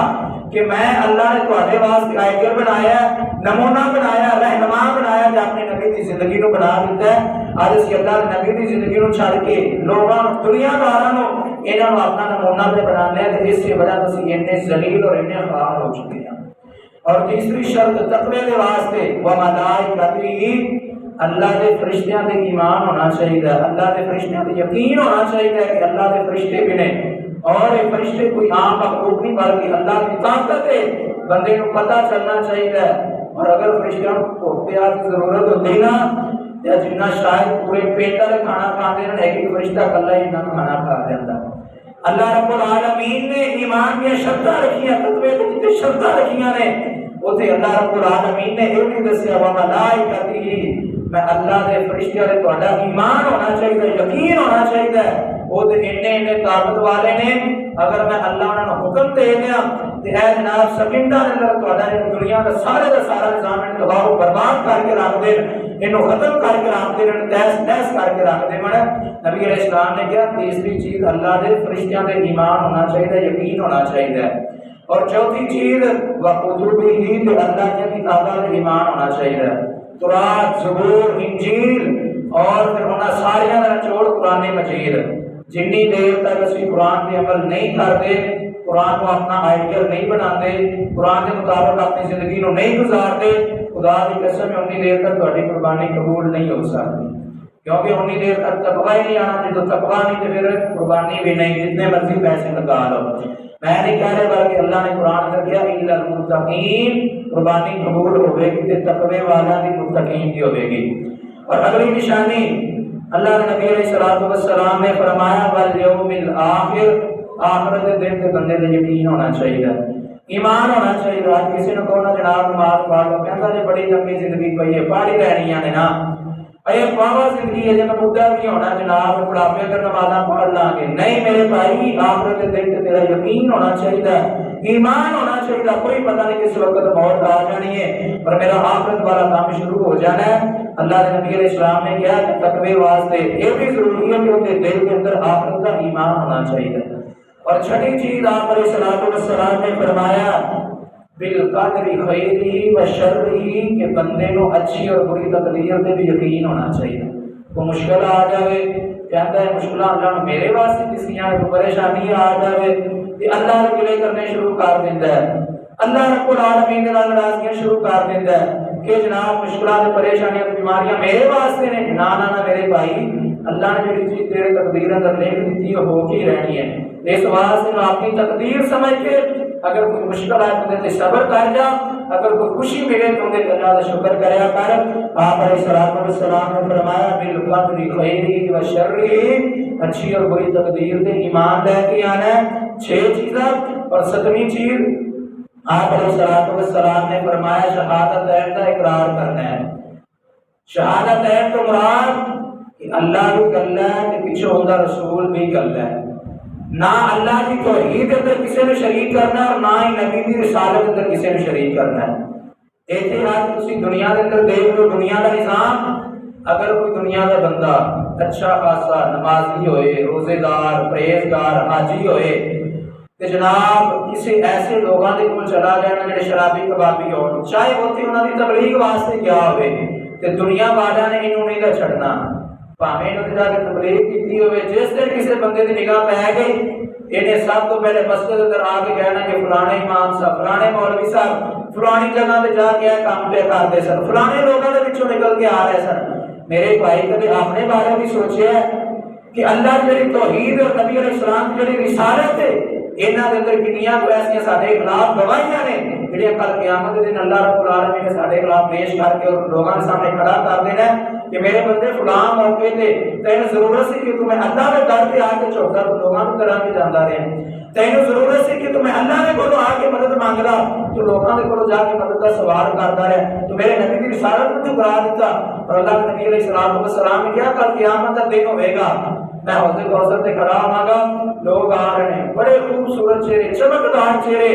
S2: کہ میں اللہ نے تہاڈے واسطے آئیڈل بنایا ہے، نمونہ بنایا ہے، رہنما بنایا ہے، جو اپنے نبی کی زندگی نو بنا دیتا ہے۔ آج اس اللہ نے نبی کی زندگی نو چھڑ کے لوگاں دنیا داراں نو انہاں نو اپنا نمونہ تے بنانا ہے، تے اس کی وجہ سے اتنے ذلیل اور اتنے خوار ہو چکے ہیں۔ اور تیسری شرط تقوی کے واسطے وملائکتہ، اللہ کے فرشتیاں تے ایمان ہونا چاہیے، اللہ کے فرشتیاں تے یقین ہونا چاہیے کہ اللہ کے فرشتے بھی نے، اور یہ فرشتے کوئی عام مخلوق نہیں بلکہ اللہ کی طاقت ہے، بندے کو پتہ چلنا چاہیے۔ اور اگر فرشتیاں کو اختیار کی ضرورت ہوتی نا یا جنہ شاید پورے پیٹ والے کھانا کھاتے ہیں، ایک فرشتہ کلا ہی نہ کھانا کھا جاتا۔ اللہ رب العالمین نے ایمان کی شرطاں رکھیاں، تقوی کی شرطاں رکھیاں نے، اوتے اللہ رب العالمین نے یہ بھی دسیا وملائکتہ، میں اللہ دے فرشتیاں دے تہاڈا ایمان ہونا چاہیے، یقین ہونا چاہیے، وہ تے اتنے طاقت والے نے، اگر میں اللہ انہاں نوں حکم دے دیا تے اے جناب سکنداں دے اندر تہاڈا دنیا دا سارا نظام تباہ و برباد کر کے رکھ دے، انہوں ختم کر کے رکھ دے، تہس نہس کر کے رکھ دے۔ نبی علیہ السلام نے کہا تیسری چیز اللہ دے فرشتیاں دے ایمان ہونا چاہیے، یقین ہونا چاہیے، اور چوتھی چیز وکتبہ، تے اللہ کی کتاباں دے ایمان ہونا چاہیے، تورات، زبور، انجیل، اور پھر انہاں ساریاں دا نچوڑ قرآن مجید۔ جنی دیر تک اسی قرآن پہ عمل نہیں کرتے، قرآن کو اپنا آئیڈیل نہیں بناتے، قرآن کے مطابق اپنی زندگی کو نہیں گزارتے، خدا کی قسم ہے انی دیر تک تہاڈی قربانی قبول نہیں ہو سکتی، کیونکہ انی دیر تک تقویٰ ہی نہیں آنا، جب تقویٰ نہیں تو پھر قربانی بھی نہیں، جتنے مرضی پیسے لگا لو۔ میں نہیں کہہ رہا بلکہ اللہ نے قرآن کر دیا الا المتقین، قربانی قبول ہوے گی تے تقوی والا دی متقین کی ہوے گی۔ اور اگلی نشانی اللہ کے نبی علیہ السلام نے فرمایا والیوم الآخر، آخرت کے دن تے بندے نے یقین ہونا چاہیے، ایمان ہونا چاہیے۔ آج کسی نے کہنا جناب نماز پڑھ لو، کہتا جی بڑی لمبی زندگی پئی ہے، پڑھ ہی رہنی نے نا، اے پاوا زندگی ہے، جب بڈھا بھی ہونا جناب بڑھاپے اگر نمازاں پڑھ لاں گے، نہیں میرے بھائی، آخرت کے دن تے تیرا یقین ہونا چاہیے، ایمان ہونا چاہیے۔ کوئی پتہ نہیں کس وقت موت آ جانی ہے اور میرا آخرت والا کام شروع ہو جانا ہے۔ اللہ کے نبی علیہ السلام نے کہا کہ تقوی واسطے یہ بھی ضروری ہے کہ ان کے دل کے اندر آخرت کا ایمان ہونا چاہیے۔ اور چھٹی چیز آپ علیہ السلام نے فرمایا بالقدر خیرہ و شرہ، کہ بندے کو اچھی اور بری تقدیر سے بھی یقین ہونا چاہیے۔ کوئی مشکل آ جائے، کہتا ہے مشکل اللہ میرے واسطے کسی نے کوئی پریشانی آ جائے کہ اللہ کے گلے کرنے شروع کر دیتا ہے، اللہ رب العالمین کے ناراضگیاں شروع کر دیتا ہے کہ جناب مشکلات پریشانیاں بیماریاں میرے واسطے نے، نہ میرے بھائی، اللہ نے جو چیز تیرے تقدیر اندر لکھ دیتی ہے ہو کے رہنی ہے۔ اس واسطے میں اپنی تقدیر سمجھ کے اگر کوئی مشکل آئے تو صبر کر جا، اگر کوئی خوشی ملے تو اللہ کا شکر کریا کر۔ آپ علیہ السلام نے فرمایا بالقدر خیرہ و شرہ، اچھی اور بری تقدیر سے ایمان لے کے آنا ہے۔ 6 چیزاں۔ اور 7ویں چیز آپ علیہ السلام نے فرمایا شہادت کا اقرار کرنا ہے۔ شہادت تو مراد کہ اللہ بھی گل ہے کہ پیچھے ہوتا رسول بھی گل ہے، نہ اللہ کی توحید اندر کسی نے شریک کرنا اور نہ ہی نبی کی رسالت اندر کسی نے شریک کرنا ہے۔ ایتھے آج تسی دنیا کے اندر دیکھ لو، دنیا کا نظام، اگر کوئی دنیا کا بندہ اچھا خاصا نمازی ہوئے، روزے دار، پرہیزگار، حاجی ہوئے، کہ جناب کسی ایسے لوگوں کے کول چلا جائے جڑے شرابی کبابی ہو، چاہے اوتھے انہاں دی تبلیغ واسطے گیا ہوئے تے دنیا والوں نے انہوں نہیں چھڑنا، پاویں انہوں نے جا کے تبلیغ کیتی ہوئے، جس دن کسی بندے دی نگاہ پہ گئی انہیں سب تو پہلے مسجد اندر آ کے کہنا کہ فلانے امام صاحب، فلانے مولوی صاحب فلانی جگہ تے جا کے کام پہ کرتے سن، فلانے لوگوں کے پچھوں نکل کے آ رہے سن۔ میرے بھائی کبھی اپنے بارے بھی سوچیا ہے کہ اللہ جڑی توحید اور نبی علیہ السلام کی جڑی رسالت ہے انہاں دے اندر کنیاں کو ایسیاں ساڈے خلاف گواہیاں نے جڑے کل قیامت کے دن اللہ رب العالمین نے ساڈے خلاف پیش کر کے اور لوگوں کے سامنے کھڑا کر دینا ہے کہ میرے بندے فلاں موقع تے تینوں ضرورت سی کہ تمہیں اللہ کے در پہ آ کے چوکتا تو لوگوں کی طرح کے جاندا رہے، تینوں ضرورت سی کہ تمہیں اللہ کے کولوں آ کے مدد مانگدا تو لوگوں کے کولوں جا کے مدد کا سوال کرتا رہے، تو میرے نبی کی رسالت کو ٹھکرا دیتا اور اللہ کے نبی علیہ السلام نے کیا کل قیامت کا دن ہوئے گا، میں حوض کوثر سے کھڑا ہوں گا، لوگ آ رہے ہیں بڑے خوبصورت چہرے، چمکدار چہرے،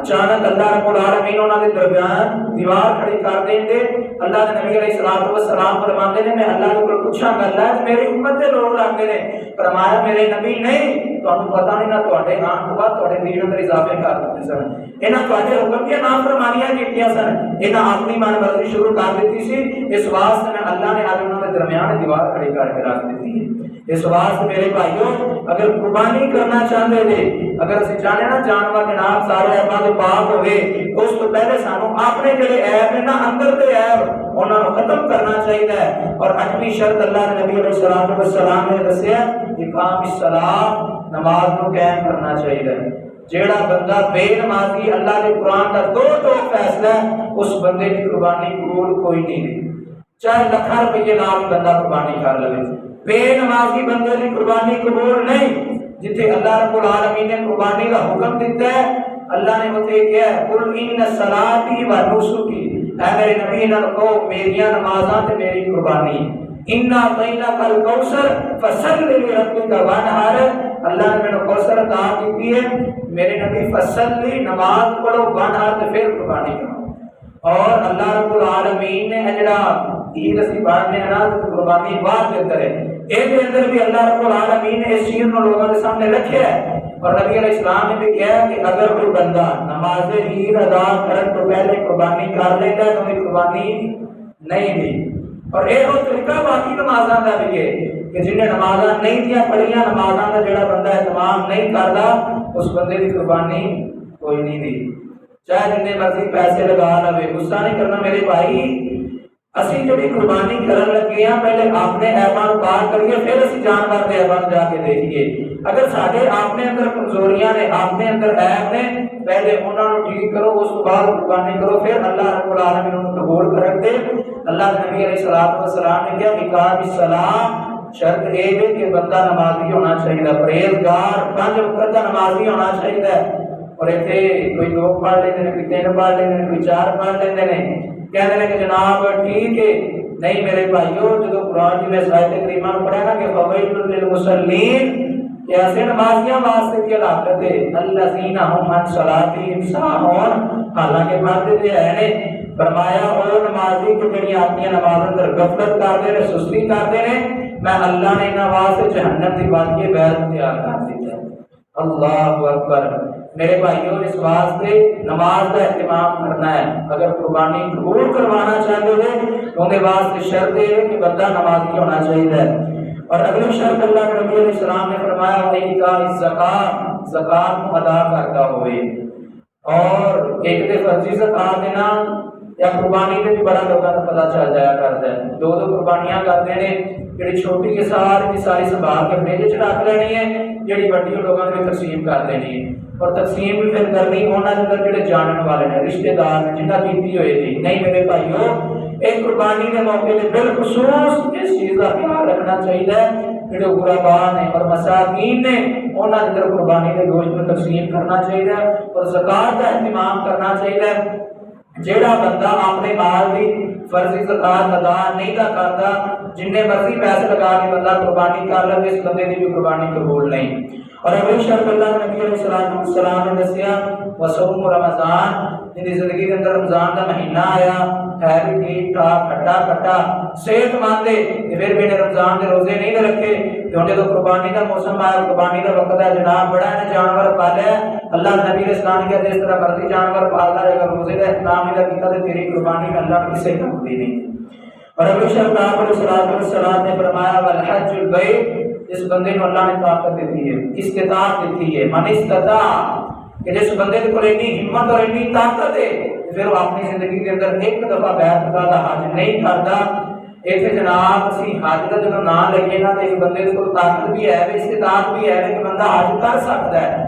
S2: اچانک اللہ رب العالمین انہاں دے درمیان دیوار کھڑی کر دیں گے۔ اللہ کے نبی علیہ السلام فرماتے ہیں میں اللہ کے پوچھاں گا اللہ میری امت دے لوگ لگتے ہیں، فرمایا میرے نبی نہیں تانوں پتہ نہیں نہ تواڈے آن تو بعد تواڈے دین اندر اضافے کر دیتے سن، انہاں تواڈے حکم دی نافرمانیاں کیتیاں سن، انہاں اپنی من مرضی شروع کر دیتی سی، اس واسطے میں اللہ نے آج انہاں دے درمیان دیوار کھڑی کر کے رکھ دیتی ہے۔ اس واسطے میرے بھائیوں اگر قربانی کرنا چاہتے تھے، اگر اسی چاہتے نا جانور جناب سارے عیباں تو پاک ہوئے، اس تو پہلے سانو اپنے جڑے عیب ہیں نا اندر دے عیب انہاں نوں ختم کرنا چاہیے ہے۔ اور 8ویں شرط اللہ کے نبی علیہ السلام نے دسیا اقام الصلاۃ، نماز کو قائم کرنا چاہیے۔ جیڑا بندہ بے نمازی اللہ کے قرآن کا دو فیصلہ ہے اس بندے کی قربانی قبول کوئی نہیں ہے، چاہے لکھاں روپے نال بندہ قربانی کر لے، بے نمازی بندے کی قربانی قبول نہیں۔ جتھے اللہ رب العالمین نے قربانی کا حکم دیتا ہے اللہ نے اتنے کیا ہے قل ان صلاتی و نسکی، اے میرے نبی نال کہو میریاں نمازاں تے میری قربانی، انا اعطیناک الکوثر فصل لربک وانحر، اللہ نے میرے کوثر عطا کی ہے میرے نبی فصلی نماز پڑھو وانحر تے پھر قربانی کرو۔ اور اللہ رب العالمین نے اجڑا عید اسی بات نے نا قربانی بعد کے اندر ہے، اے اندر بھی اللہ رب العالمین نے اس چیز کو لوگوں کے سامنے رکھا ہے۔ اور نبی علیہ السلام نے بھی کہا کہ اگر کوئی بندہ نماز عید ادا کرنے تو پہلے قربانی کر لیتا ہے تو بھی قربانی نہیں دی۔ اور یہ وہ طریقہ باقی نمازاں کا بھی ہے کہ جنہیں نمازاں نہیں دیا پڑھیاں نمازاں کا جڑا بندہ اہتمام نہیں کرتا اس بندے کی قربانی کوئی نہیں دی، چاہے جتنے مرضی پیسے لگا لے، غصہ نہیں کرنا میرے بھائی۔ اسی جڑی قربانی کرن لگے ہیں پہلے اپنے عیباں نوں پاک کریے پھر اسی جانور دے عیباں جا کے دیکھیے۔ اگر ساڈے اپنے اندر کمزوریاں نے اپنے اندر عیب نے پہلے انہاں نوں ٹھیک کرو اس کے بعد قربانی کرو، پھر اللہ رب العالمین انہوں قبول کرے۔ اللہ کے نبی علیہ الصلوۃ والسلام نے کیا اقام الصلاۃ، شرط یہ ہے کہ بندہ نمازی ہونا چاہیے، پرہیزگار 5 وقت کا نمازی ہونا چاہیے۔ اور اتنے کوئی 2 پڑھ لیتے ہیں، کوئی 3 پڑھ لیتے ہیں، کوئی 4 پڑھ لیتے ہیں، کہتے ہیں کہ جناب ٹھیک ہے۔ نہیں میرے بھائیو، جب قرآن کی میں آیت کریمہ پڑھا نا کہ فویل للمصلین، کہ ایسے نمازیاں واسطے کی ہلاکت ہے، الذین هم عن صلاتهم ساہون، حالانکہ پڑھتے تھے ہے نے فرمایا او نمازی کہ جڑی اپنی نماز اندر غفلت کرتے ہیں، سستی کرتے ہیں، میں اللہ نے انہاں واسطے جہنم دی بات کے بیت تیار کر دیتا ہے۔ اللہ اکبر۔ میرے بھائیوں، اس واسطے نماز کا اہتمام کرنا ہے۔ اگر قربانی قبول کروانا چاہتے ہیں تو ان کے واسطے شرط ہے کہ بندہ نمازی ہونا چاہیے۔ اور اگلی شرط اللہ کے نبی علیہ السلام نے فرمایا وَإِيتَاءِ الزَّكَاةِ، زکات کو ادا کرتا ہوئے۔ اور ایک دے فرضی زکات دینا یا قربانی کے بھی بڑا لوگوں کو پتہ چل جایا کرتا ہے، 2 قربانیاں کرتے ہیں، جڑی چھوٹی کی ساری سنبھال کے میجے چ رکھ لینی ہے، جڑی بڑی لوگوں نے تقسیم کر دینی ہے۔ اور تقسیم بھی پھر کرنی انہاں دے جڑے جانن والے نے، رشتہ دار نے، جنہاں کیتی ہوئی تھی۔ نہیں میرے بھائیو، ایک قربانی کے موقع پہ بالخصوص اس چیز کا خیال رکھنا چاہیے، جڑے غربا نے اور مساکین نے انہاں دے قربانی کے گوشت میں تقسیم کرنا چاہیے اور زکات کا اہتمام کرنا چاہیے۔ جیڑا بندہ اپنے مال کی فرضی زکات ادا نہیں کرتا، جن مرضی پیسے لگا کے بندہ قربانی کر لے، اس بندے کی بھی قربانی قبول نہیں۔ اور اگلی شرط اللہ نبی علیہ السلام نے دسیا وصوم رمضان، جن کی زندگی کے اندر رمضان کا مہینہ آیا ہے بھی ٹھیک ٹھاک کھٹا صحت مند ہے، پھر بھی نے رمضان کے روزے نہیں رکھے، کیونکہ تو قربانی کا موسم آیا، قربانی کا وقت ہے، جناب بڑا ہے جانور پالا ہے، اللہ نبی علیہ السلام نے کہا جس طرح مرضی جانور پالتا ہے، اگر روزے کا اہتمام نہیں کیا تو تیری قربانی میں اللہ نے کسی کم دی نہیں۔ اور ابھی شرط آپ علیہ السلام نے فرمایا والحج البیت، جس بندے کو اللہ نے طاقت دیتی ہے، استطاعت دیتی ہے، من استطاع، کہ جس بندے کو اتنی ہمت اور اتنی طاقت ہے پھر وہ اپنی زندگی کے اندر ایک دفعہ بیت اللہ کا حج نہیں کرتا۔ ایک جناب اسی حج کا جب نام لگے گا تو اس بندے کو طاقت بھی ہے، استطاعت بھی ہے کہ بندہ حج کر سکتا ہے،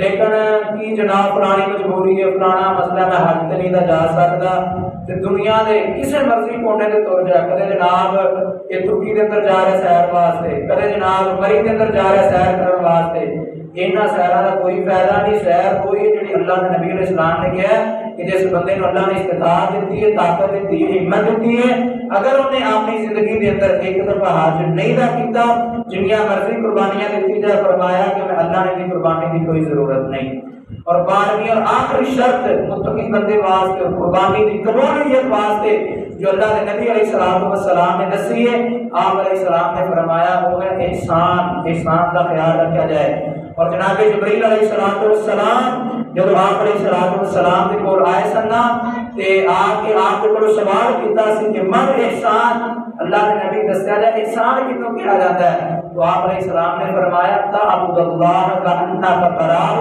S2: لیکن کی جناب پرانی مجبوری ہے، پرانا مسئلہ میں حج تے نہیں جا سکتا، تے دنیا دے کسے مرضی کونے تے تر جا، کدے جناب یہ ترکی دے اندر جا رہے سیر واسطے، کدے جناب مری دے اندر جا رہے سیر کرنے واسطے، انہاں سیراں دا کوئی فائدہ نہیں۔ سیر کوئی ہے جڑی اللہ کے نبی علیہ السلام نے کہا ہے کہ جس بندے کو اللہ نے استطاعت دیتی ہے، طاقت دیتی ہے، ہمت دیتی ہے، اگر انہیں اپنی زندگی کے اندر ایک دفعہ حج نہیں دا کیتا، جنیا مرضی قربانیاں دیتی جائے، فرمایا کہ میں اللہ نے دی قربانی کی کوئی ضرورت نہیں۔ اور 12ویں اور آخری شرط متقی بندے واسطے قربانی کی قبولیت واسطے جو اللہ کے نبی علیہ السلام نے دسی ہے، آپ علیہ السلام نے فرمایا وہ ہے احسان کا خیال رکھا جائے۔ اور جناب جبریل علیہ السلام جب آپ علیہ السلام کے کول آئے سن تے آ کے آپ کو سوال کیتا سی کہ من احسان، اللہ کے نبی دسیا جائے احسان کتوں کیا جاتا ہے، تو آپ علیہ السلام نے فرمایا تعبد اللہ کانک تراہ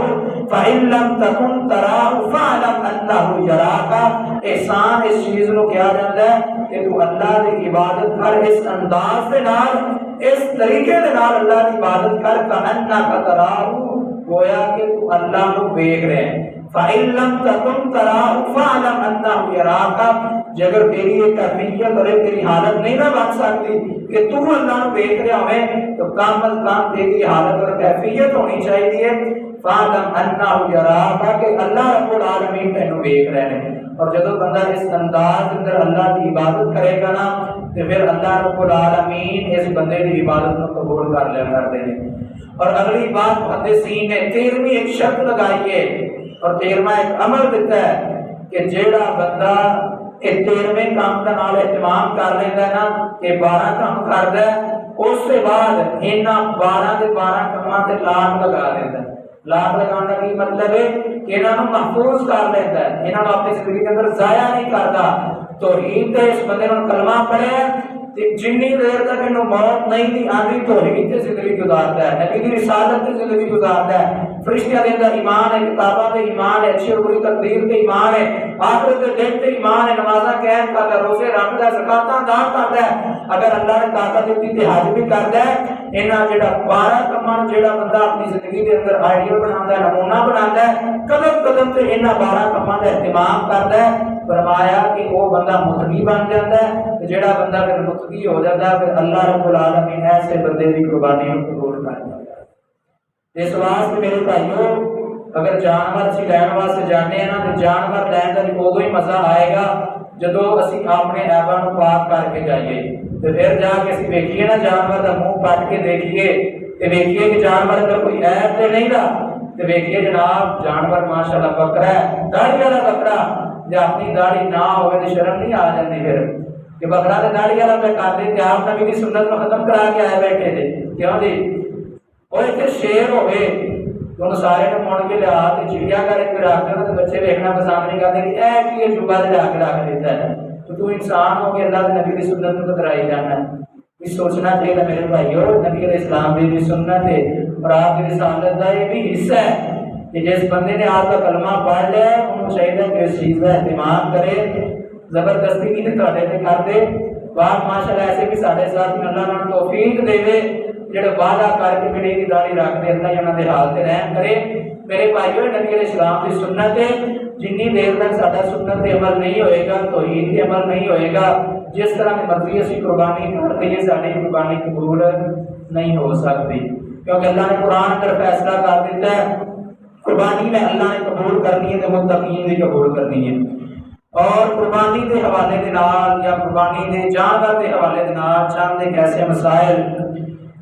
S2: فإن لم تکن تراہ فاعلم انہ یراک۔ احسان اس چیز کو کیا جاتا ہے کہ تو اللہ کی عبادت کر اس انداز سے نال، اس طریقے سے نال اللہ کی عبادت کر کانک تراہ، گویا کہ تو اللہ کو دیکھ رہے ہیں۔ فَإِن لَمْ تَكُنْ تَرَاهُ فَاعْلَمْ أَنَّهُ يَرَاكَ، جگر تیری ایک کیفیت اور تیری حالت نہیں نہ بن سکتی کہ تو اللہ کو دیکھ رہے ہوئے، تو کم از کم تیری حالت اور کیفیت ہونی چاہیے فَاعْلَمْ أَنَّهُ يَرَاكَ، کہ اللہ رب العالمین تینوں دیکھ رہے ہیں۔ اور جب بندہ اس انداز کے اندر اللہ کی عبادت کرے گا نا تو پھر اللہ رب العالمین اس بندے کی عبادت کو قبول کر لیا کرتے ہیں۔ اور اگلی بات محدثین نے 13ویں ایک شرط لگائی ہے اور 13واں ایک عمل دیتا ہے کہ جیڑا بندہ 13ویں کام کا نال اہتمام کر لیتا ہے نا کہ 12 کام کرتا ہے، اس سے بعد انہاں 12 کے 12 کاماں تے لاگ لگا دیتا ہے۔ لاگ لگانے کا کی مطلب ہے کہ انہاں نوں محفوظ کر لیتا ہے، انہاں نوں اپنی زندگی کے اندر ضائع نہیں کرتا۔ توحید تے اس بندے نے کلمہ پڑھیا جنی دیر تک انہوں موت نہیں دی آندی توحید سے زندگی گزارتا ہے، نبی کی رسالت سے زندگی گزارتا ہے، فرشتیاں دے اندر ایمان ہے، کتاباں تے ایمان ہے، اچھی اور بری تقدیر تے ایمان ہے، آخرت دے دن تے ایمان ہے، نمازاں قائم کردا، روزے رکھدا، زکاتاں ادا کردا ہے، اگر اللہ نے طاقت دیتی تے حج بھی کردا ہے۔ انہاں جڑا 12 کماں جڑا بندہ اپنی زندگی دے اندر آئیڈیل بناوندا ہے، نمونہ بناوندا ہے، قدم قدم تے انہاں 12 کماں دا اہتمام کردا ہے، فرمایا کہ وہ بندہ متقی بن جاتا ہے، تے جڑا بندہ پھر متقی ہو جاتا ہے پھر اللہ رب العالمین ایسے بندے دی قربانی نوں قبول کر لیتا ہے۔ اس واسطے میرے بھائیو، اگر جانور اسی لین واسطے جانے ہیں نا تو جانور لین کا بھی ادو ہی مزہ آئے گا جدو اسی اپنے ایباں نوں پاک کر کے جائیے، تو پھر جا کے اسی دیکھیے نا جانور کا منہ پٹ کے دیکھیے تو دیکھیے کہ جانور اندر کوئی عیب تو نہیں رہا، تو دیکھیے جناب جانور ماشاءاللہ بکرا ہے، داڑھی والا بکرا، جب اپنی داڑھی نہ ہوئے تو شرم نہیں آ جاتی پھر کہ بکرا تو داڑھی والا پہ کر دے، آپ نبی کی سنت کو ختم کرا کے آئے بیٹھے تھے، کیوں جی وہ ایک شیر ہوئے تو سارے نے مڑ کے لیا چڑیا گھر کے رکھ دیں تو بچے دیکھنا پسند نہیں کرتے کہ اے کی یہ جوبا لے کے رکھ دیتا ہے، تو انسان ہو کے اللہ کے نبی کی سنت کو ٹکرائی جانا ہے۔ یہ سوچنا چاہیے میرے بھائیو، نبی علیہ السلام کی بھی سنت ہے اور آپ کی رسالت کا یہ بھی حصہ ہے کہ جس بندے نے آپ کا کلمہ پڑھ لیا ہے انہوں چاہیے کہ اس چیز کا اہتمام کرے، زبردستی نہیں تھوڑے پہ کر دے۔ بات ماشاءاللہ ایسے بھی سارے ساتھ اللہ نے توفیق دے دے جڑے وعدہ کر کے میری دی داڑھی رکھ دے اللہ انہاں دے حال تے رحم کرے۔ میرے بھائیو، نبی علیہ السلام کی سنت ہے، جنی دیر تک ساڈا سنت تے عمل نہیں ہوئے گا، توحید تے عمل نہیں ہوئے گا، جس طرح کی مرضی اسی قربانی کر دئیے ساری قربانی قبول نہیں ہو سکتی، کیونکہ اللہ نے قرآن اندر فیصلہ کر دیتا ہے قربانی میں اللہ نے قبول کرنی ہے تو متقین بھی قبول کرنی ہے۔ اور قربانی کے حوالے دے نال یا قربانی دے جانور کے حوالے دے نال چند ایک ایسے مسائل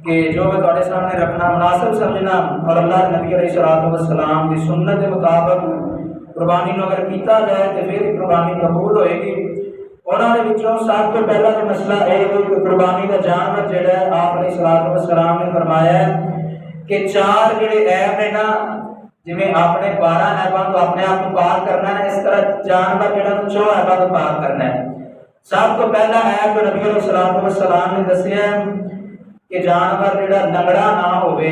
S2: کہ جو میں تھوڑے سامنے رکھنا مناسب سمجھنا اور اللہ نبی علیہ السلام کی سنت کے مطابق قربانی نو اگر کیتا جائے تو پھر قربانی قبول ہوئے گی۔ انہوں نے وچوں سب تو پہلا جو مسئلہ ہے کہ قربانی کا جانور جڑا ہے آپ علیہ السلام نے فرمایا ہے کہ 4 جڑے عیب نے نا، جویں اپنے 12 عیباں تو اپنے آپ کو پاک کرنا ہے، اس طرح جانور جڑا 4 عیباں تو پاک کرنا ہے۔ سب تو پہلا عیب جو نبی علیہ السلام نے دسیا کہ جانور جڑا لنگڑا نہ ہوئے،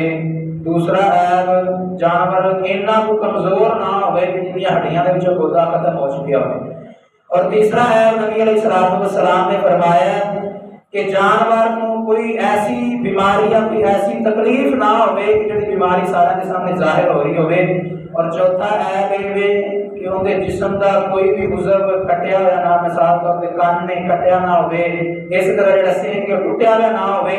S2: دوسرا عیب جانور اتنا کو کمزور نہ ہوئے کہ جن کی ہڈیاں دے وچوں گودا ختم ہو چکیا ہوئے، اور تیسرا عیب نبی علیہ السلام نے فرمایا کہ جانور کو کوئی ایسی بیماری یا کوئی ایسی تکلیف نہ ہوئے کہ جڑی بیماری سارے کے سامنے ظاہر ہو رہی ہوئے، اور چوتھا عیب یہ کہ ان کے جسم کا کوئی بھی عضو کٹیا ہوا نہ، مثال طور پہ کان نہیں کٹیا نہ ہوئے، اسی طرح جڑا سینگ ٹوٹیا ہوا نہ ہوئے۔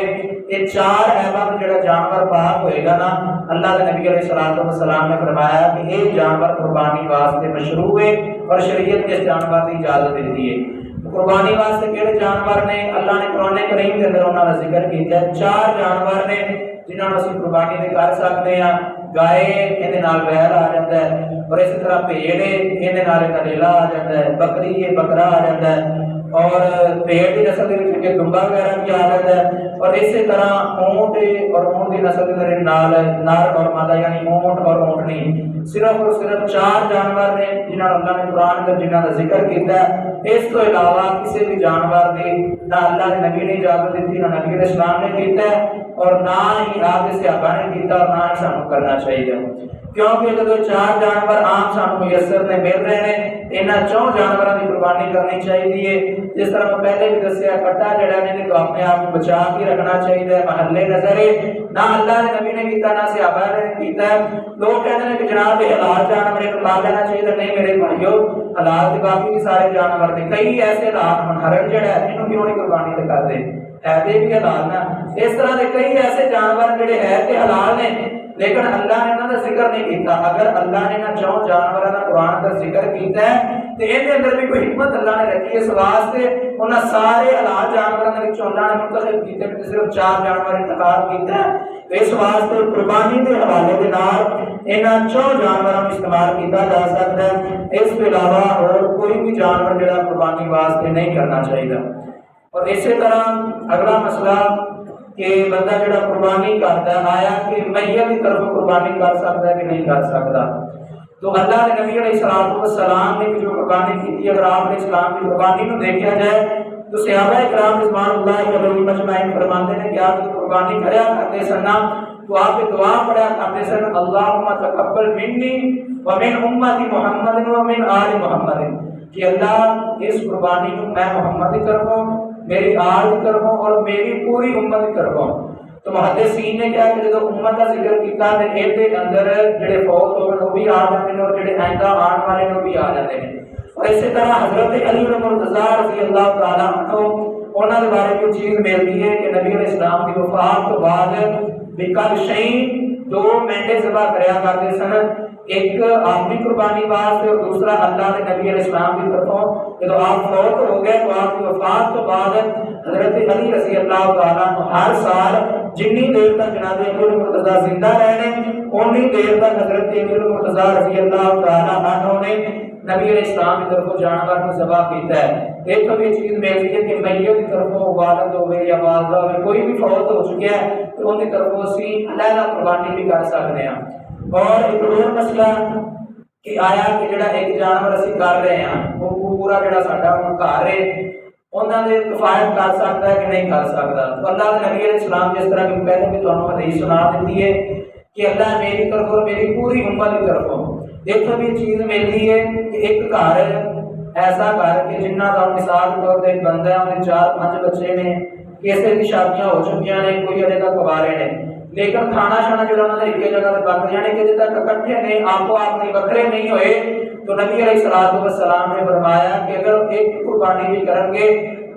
S2: یہ 4 عیباں جڑا جانور پاک ہوئے گا نا، اللہ کے نبی علیہ السلام نے فرمایا کہ یہ جانور قربانی واسطے مشروع ہے اور شریعت اس جانور کی اجازت دیتی ہے۔ قربانی واسطے کہڑے جانور نے؟ اللہ نے قرآن کریم کے اندر انہوں نے ذکر کیا ہے 4 جانور نے جنہوں نے اسی قربانی دے کر سکتے ہیں۔ گائے یہ بیل آ جاتا ہے، اور اسی طرح بھیڑ یہ دلیلا آ جاتا ہے، بکری یہ بکرا آ جاتا ہے، اور بھیڑ کی نسل کے دمبا وغیرہ بھی آ جاتا ہے، اور اسی طرح اونٹ اور اونٹ کی نسل کے نر اور مادہ یعنی اونٹ اور اونٹنی، صرف اور صرف 4 جانور نے جنہوں نے اللہ نے قرآن کا جنہوں کا ذکر کیا ہے۔ اس تو علاوہ کسی بھی جانور کی نہ اللہ کے نبی نے اجازت دیتی، نہ نبی علیہ السلام نے کیتا ہے، اور نہ ہی آپ کے صحابہ نے کیتا، اور نہ ہی سانو کرنا چاہیے، کیونکہ جب 4 جانور عام سانو میسر نے مل رہے ہیں، انہاں 4 جانوراں کی قربانی کرنی چاہیے۔ جس طرح میں پہلے بھی دسیا کٹا جڑا نے تو اپنے آپ کو بچا کے رکھنا چاہیے، محلے نظر نہ اللہ کے نبی نے کیتا نہ صحابہ نے کیتا۔ لوگ کہتے ہیں کہ جناب یہ حلال جانور ہے پا لینا چاہیے، نہیں میرے بھائیو، حلال کے باقی بھی سارے جانور نے کئی ایسے حلال منہرن جڑا ہے انہوں کیوں نہیں قربانی تے کر دے، ہے بھی حلال نا۔ اس طرح کے کئی ایسے جانور جڑے ہے تے حلال نے لیکن اللہ نے انہوں کا ذکر نہیں کیتا۔ اگر اللہ نے انہاں 4 جانوراں کا قرآن کا ذکر کیتا ہے تو ان اندر بھی کوئی حکمت اللہ نے رکھی ہے، اس واسطے انہاں سارے حلال جانوراں دے وچوں اللہ نے منتخب کیتے کہ صرف 4 جانور انتخاب کیتا ہے۔ اس واسطے قربانی کے حوالے کے نال انہاں 4 جانوراں کو استعمال کیتا جا سکتا ہے، اس کے علاوہ اور کوئی بھی جانور جڑا قربانی واسطے نہیں کرنا چاہیے۔ اور اسی طرح اگلا مسئلہ کہ بندہ جڑا قربانی کرتا ہے آیا کہ میت کی طرف قربانی کر سکتا ہے کہ نہیں کر سکتا، تو اللہ کے نبی علیہ السلام نے جو قربانی کی تھی، اگر آپ نے اسلام کی قربانی کو دیکھا جائے تو صحابہ کرام رضوان اللہ علیہم مجمعین فرماتے ہیں کہ آپ جو قربانی کریا کرتے سن تو آپ دعا پڑھا کرتے سن اللہم تقبل منی ومن امتی محمد ومن آل محمد کہ اللہ اس قربانی کو میں محمد کی طرفوں میری آل کی طرفوں اور میری پوری امت کی طرفوں تو محدثین نے کیا کہ جب امت کا ذکر کیتا تے اے اندر جڑے فوت ہوئے وہ بھی آ جاتے ہیں اور جڑے آئندہ آن والے وہ بھی آ جاتے ہیں اور اسی طرح حضرت علی بن مرتضیٰ رضی اللہ تعالیٰ عنہ انہوں نے بارے میں چیز ملتی ہے کہ نبی علیہ السلام کی وفات کے بعد بکل شہین 2 مینڈے ذبح کریا کرتے سن ایک اپنی قربانی واسطے اور دوسرا اللہ کے نبی علیہ السلام کی طرفوں جب آپ فوت ہو گئے تو آپ کی وفات کے بعد حضرت علی رضی اللہ تعالیٰ عنہ ہر سال جنی دیر تک جناب امیر مرتضیٰ زندہ رہنے انی دیر تک حضرت امیر مرتضیٰ رضی اللہ تعالیٰ عنہ نے نبی علیہ السلام کی طرف جانور کو ذبح کیتا ہے ایک تو یہ چیز ملتی ہے کہ میت کی طرفوں والد ہوئے یا والدہ ہوئے کوئی بھی فوت ہو چکا ہے تو ان کی طرفوں اسی علیحدہ قربانی بھی کر سکتے ہیں اور ایک اور مسئلہ کہ آیا کہ جڑا ایک جانور اسی کر رہے ہیں وہ پورا جڑا ساڈا گھر ہے انہاں دے کفایت کر سکتا ہے کہ نہیں کر سکتا تو اللہ کے نبی علیہ السلام جس طرح کہ پہلے بھی تانوں حدیث سنا دیتی ہے کہ اللہ میری طرف اور میری پوری امت کی طرفوں ایک تو بھی چیز ملتی ہے کہ ایک گھر ایسا گھر کہ جنہ کا مثال طور پہ ایک بندہ ہے انہیں 4-5 بچے نے کیسے کی شادیاں ہو چکی ہیں کوئی ابھی تک کوارے نے لیکن کھانا شانا جو انہوں نے ایک جگہ پہ پک جانے کے جب تک اکٹھے نے آپ کو آپ نہیں بکرے نہیں ہوئے تو نبی علیہ السلام نے فرمایا کہ اگر ایک قربانی بھی کریں گے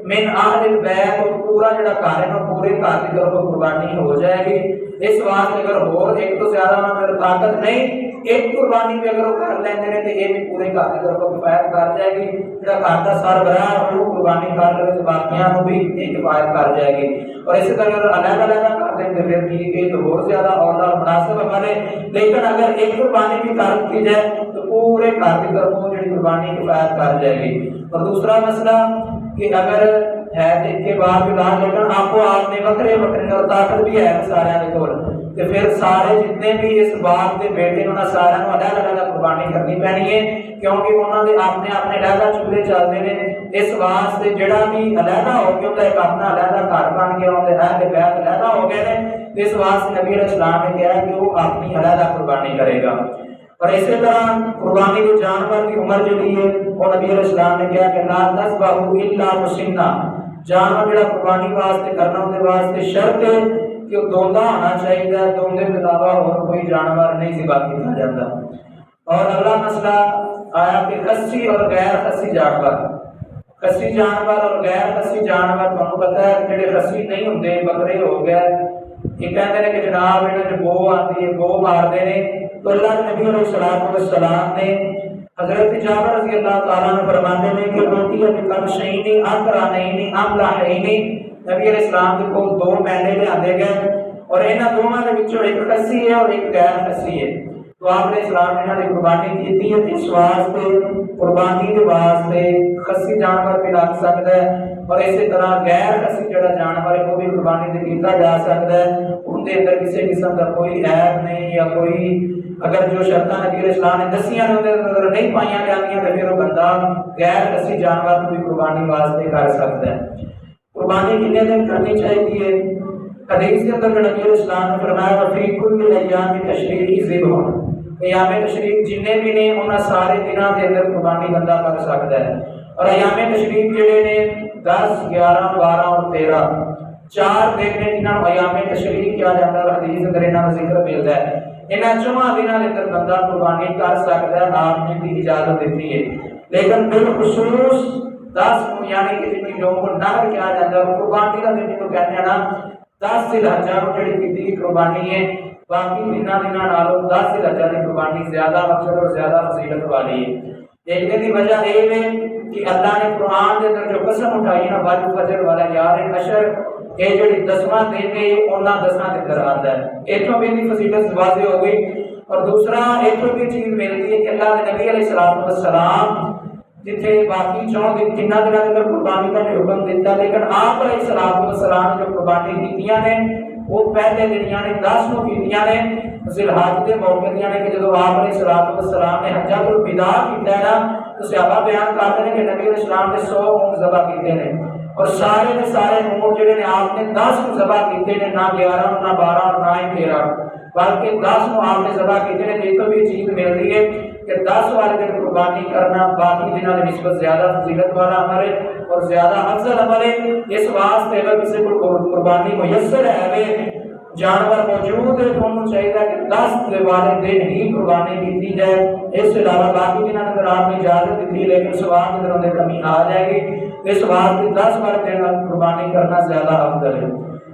S2: من اہل البیت اور پورا جڑا گھر ہے پورے گھر کی طرف قربانی ہو جائے گی اس واسطے اگر اور ایک تو زیادہ انہوں نے طاقت نہیں ایک قربانی بھی اگر وہ کر لیندے نے تو یہ بھی پورے گھر کی طرف کفایت کر جائے گی جڑا گھر کا سربراہ وہ قربانی کر لے تو باقیاں کو بھی یہ کفایت کر جائے گی اور اسی طرح اگر علیحدہ کر دیں تو پھر ٹھیک ہے تو بہت زیادہ اولا اور مناسب عمل ہے لیکن اگر ایک قربانی بھی کر دی جائے تو پورے گھر کی طرف جڑی قربانی کفایت کر جائے گی اور دوسرا مسئلہ کہ اگر ہے تو کے بعد بھی کہا لیکن آپ کو آپ نے بکرے اور طاقت بھی ہے سارے کے طور تو پھر سارے جتنے بھی اس باپ کے بیٹے انہوں نے سارے علیحدہ قربانی کرنی پینی ہے کیونکہ انہوں نے اپنے علیحدہ چولہے چلتے ہیں اس واسطے جڑا بھی علیحدہ ہو گیا ہوتا ہے ایک اپنا علیحدہ گھر بن گیا ہوتا ہے اہل بیت علیحدہ ہو گئے ہیں اس واسطے نبی علیہ السلام نے کہا کہ وہ اپنی علیحدہ قربانی کرے گا اور اسی طرح قربانی کے جانور کی عمر جو ہے وہ نبی علیہ السلام نے کہا کہ لا تذبحوا الا مسنہ جانور جڑا قربانی واسطے کرنا ان واسطے شرط ہے کہ وہ دوندا ہونا چاہیے دوندے کے علاوہ اور کوئی جانور نہیں ذبح کیا جاتا اور اگلا مسئلہ آیا کہ خصی اور غیر خصی جانور خصی جانور اور غیر خصی جانور تمہیں پتہ ہے جڑے خصی نہیں ہوندے بکرے ہو گئے یہ کہتے ہیں کہ جناب انہوں نے گو آتی ہے گو مارتے ہیں تو اللہ کے نبی علیہ السلام نے حضرت جابر رضی اللہ تعالیٰ نے فرماتے ہیں کہ روٹی ابن شہینی اقرانینی املاحینی نبی علیہ السلام کے کو 2 مینڈے لے آتے گئے اور انہاں دونوں کے وچوں ایک خصی ہے اور ایک غیر خصی ہے تو آپ نے اسلام نے انہاں دی قربانی کی ہے اس واسطے قربانی کے واسطے خصی جانور بھی لگ سکتا ہے اور اسی طرح غیر خصی جڑا جانور ہے وہ بھی قربانی تے کیتا جا سکتا ہے ان دے اندر کسی قسم کا کوئی عیب نہیں یا کوئی اگر جو شرطاں نبی علیہ السلام نے دسیاں نے اگر نہیں پائیاں جاندیاں تو پھر وہ بندہ غیر خصی جانور کو بھی قربانی واسطے کر سکتا ہے قربانی کتنے دن کرنی چاہیے حدیث کے اندر نبی علیہ السلام نے فرمایا فی کل ایام تشریق ذبح ایام تشریق جتنے بھی نے انہاں سارے دنوں کے اندر قربانی بندہ کر سکتا ہے اور ایام تشریق جڑے نے 10 11 12 اور 13 4 دن نے جنہاں ایام تشریق کیا جاتا ہے حدیث اندر انہاں کا ذکر ملتا ہے انہاں 4 دنوں کے اندر بندہ قربانی کر سکتا ہے آپ نے بھی اجازت دیتی ہے لیکن بالخصوص 10 یعنی کہ جن لوگوں کو نظر کیا جاتا ہے قربانی کا دن جو کہتے ہیں نا 10 ذی الحجہ کو جڑی کی قربانی ہے باقی دنوں نالوں 10 ذی الحجہ کی قربانی زیادہ افضل اور زیادہ فضیلت والی ہے دیکھنے کی وجہ یہ ہے کہ اللہ نے قرآن کے اندر جو قسم اٹھائی نا واجب فجر والا یار عشر یہ جڑی 10واں دن ہے انہاں 10واں کے اندر آتا ہے ایتھوں بھی دی فضیلت واضح ہو گئی اور دوسرا ایتھوں بھی چیز ملتی ہے کہ اللہ کے نبی علیہ السلام جتنے باقی 4 دن 3 دنوں کے اندر قربانی کا حکم دیتا لیکن آپ علیہ السلام جو قربانی کیتیاں نے وہ پہلے دن یعنی 10 کو کیتیاں نے ذی الحج کے موقع یعنی کہ جب آپ علیہ السلام نے حجۃ الوداع کیتا ہے نا تو صحابہ بیان کرتے ہیں کہ نبی علیہ السلام نے 100 اونٹ ذبح کیتے ہیں اور سارے نے سارے اونٹ جڑے نے آپ نے 10 کو ذبح کیتے نے، نہ 11 نہ 12 اور نہ ہی 13، بلکہ 10 کو آپ نے ذبح کیتے نے۔ دیکھو بھی چیز مل رہی ہے کہ 10 والے دن قربانی کرنا باقی دنوں کی نسبت زیادہ فضیلت والا عمل ہے اور زیادہ افضل عمل ہے۔ اس واسطے اگر کسی کو قربانی میسر ہے، جانور موجود ہے، تو انہوں چاہیے کہ 10 والے دن ہی قربانی کی جائے۔ اس کے علاوہ باقی دنوں اندر آپ نے اجازت دی، لیکن ثواب کے اندر کمی آ جائے گی، اس واسطے 10 والے دن قربانی کرنا زیادہ افضل ہے۔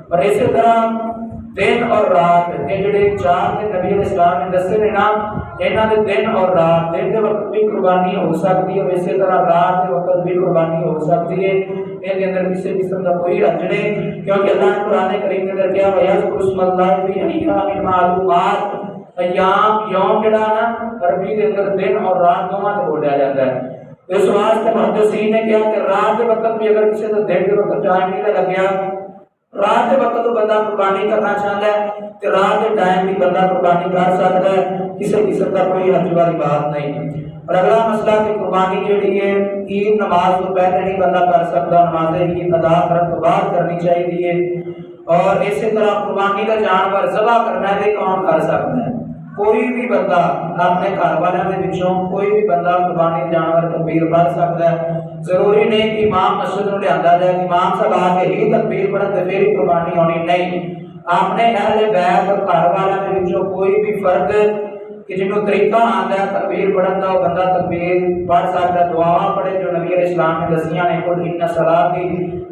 S2: اور اسی طرح دن اور رات، یہ جڑے 4 دن نبی علیہ السلام نے دسے نے نا، انہاں دے دن اور رات، دن کے وقت بھی قربانی ہو سکتی ہے اور اسی طرح رات کے وقت بھی قربانی ہو سکتی ہے۔ ان کے اندر کسی قسم کا کوئی حرج نہیں، کیونکہ اللہ نے قرآن کریم کے اندر کیا وَيَذْكُرُ اسْمَ اللَّهِ فِي أَيَّامٍ مَّعْلُومَاتٍ، ایام یوم جڑا نا عربی کے اندر دن اور رات دونوں کو بولا جاتا ہے۔ اس واسطے محدثین نے کیا کہ رات کے وقت بھی اگر کسی کو دن کے وقت ٹائم نہیں لگیا، رات کے وقت تو بندہ قربانی کرنا چاہتا ہے تو رات کے ٹائم بھی بندہ قربانی کر سکتا ہے، کسی قسم کا کوئی حرج والی بات نہیں۔ اور اگلا مسئلہ کہ قربانی جڑی ہے عید نماز تو پہلے نہیں بندہ کر سکتا، نماز عید ادا کرنے تو بعد کرنی چاہیے۔ اور اسی طرح قربانی کا جانور ذبح کرنا ہے کون کر سکتا ہے؟ کوئی بھی بندہ اپنے گھر والوں کے وچوں کوئی بھی بندہ قربانی جانور تکبیر پڑھ سکتا ہے۔ ضروری نہیں کہ امام مسجد میں لیا جائے، امام صاحب آ کے ہی تکبیر پڑھن تو پھر ہی قربانی ہونی، نہیں۔ اپنے اہل بیت اور گھر والوں کے وچوں کوئی بھی فرد کہ جنہوں طریقہ آتا ہے تکبیر پڑھن کا، وہ بندہ تکبیر پڑھ سکتا ہے، دعا پڑھے جو نبی علیہ السلام نے دسیاں نے، قل ان صلاتی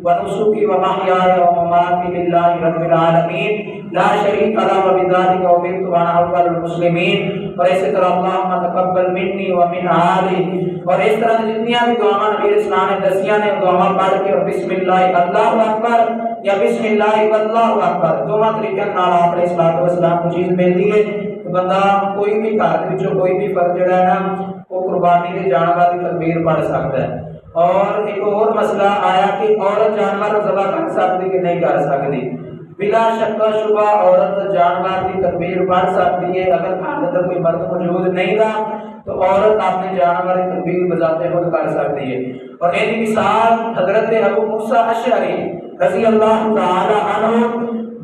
S2: ونسکی ومحیای ومماتی للہ رب العالمین لا شریک لہ وبذالک امرت وانا اول المسلمین، اور اسی طرح اللہم تقبل منی ومن آلی، اور اس طرح جتنی بھی دعاواں نبی علیہ السلام نے دسیاں نے دعا پڑھ کے اور بسم اللہ اللہ اکبر یا بسم اللہ واللہ اکبر دونوں طریقے نال آپ علیہ الصلوۃ والسلام کو چیز ملتی ہے۔ بندہ کوئی بھی گھر وچوں کوئی بھی فرد جڑا ہے نا وہ قربانی کے جانور کی تکبیر پڑھ سکتا ہے۔ اور ایک اور مسئلہ آیا کہ عورت جانور ذبح کر سکتی کہ نہیں کر سکتی؟ بلا شک و شبہ عورت جانور کی تکبیر پڑھ سکتی ہے، اگر گھر اندر کوئی مرد موجود نہیں تھا تو عورت اپنے جانور کی تکبیر بذات خود کر سکتی ہے۔ اور ایک مثال حضرت ابو موسیٰ اشعری رضی اللہ تعالی عنہ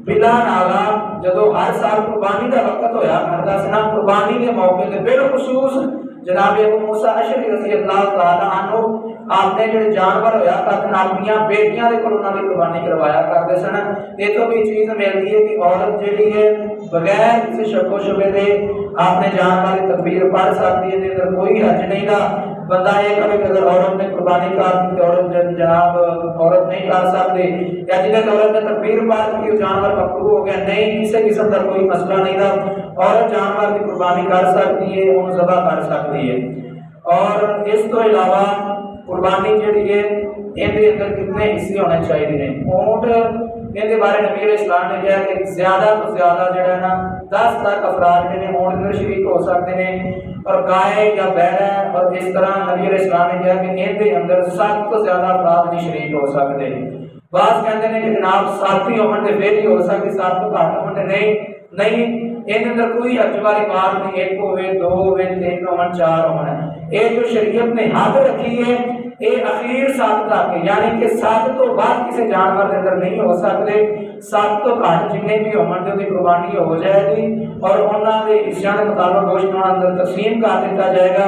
S2: بلا نالا جدو ہر سال قربانی کا وقت ہویا کرتا سنا، قربانی کے موقع تے بالخصوص جناب ابو موسیٰ اشعری رضی اللہ تعالی عنہ آپ نے جڑے جانور ہویا کرتے اپنی بیٹیاں دے کول انہاں دی قربانی کروایا کرتے سن۔ یہ تو بھی چیز ملتی ہے کہ عورت جڑی ہے بغیر کسی شک و شبے دے اپنے جانور کی تکبیر پڑھ سکتی ہے، اندر کوئی حرج نہیں دا۔ بندہ یہ کبھی کہ اگر عورت نے قربانی کر دی عورت جناب عورت نہیں کر سکتی، یا جنہیں عورت نے تکبیر پڑھ کی جانور مکروہ ہو گیا، نہیں، کسی قسم کا کوئی مسئلہ نہیں تھا، عورت جانور کی قربانی کر سکتی ہے، انہوں ذبح کر سکتی ہے۔ اور اس تو علاوہ قربانی جڑی ہے ان کے اندر کتنے حصے ہونے چاہیے؟ اونٹ ان کے بارے نبی علیہ السلام نے کہا کہ زیادہ تو زیادہ جڑا ہے نا 10 تک افراد جڑے اونٹ میں شریک ہو سکتے ہیں، اور گائے یا بیڑا، اور اس طرح نبی علیہ السلام نے کہا کہ ان کے اندر 7 تو زیادہ افراد نہیں شریک ہو سکتے۔ بعض کہتے ہیں کہ جناب 7 ہی ہونے سے پھر ہی ہو سکتے، 7 تو گھٹ ہونے نہیں، ان اندر کوئی حرج والی بات نہیں، 1 ہوئے 2 ہوئے 3 ہوئے 4 ہوئے۔ یہ جو شریعت نے حد رکھی ہے یہ اخیر 7 تک، یعنی کہ 7 تو بعد کسی جانور کے اندر نہیں ہو سکتے، 7 تو گھٹ جتنے بھی ہونے کی قربانی ہو جائے گی اور انہوں کے حصوں کے مطابق گوشت اندر تقسیم کر دیتا جائے گا۔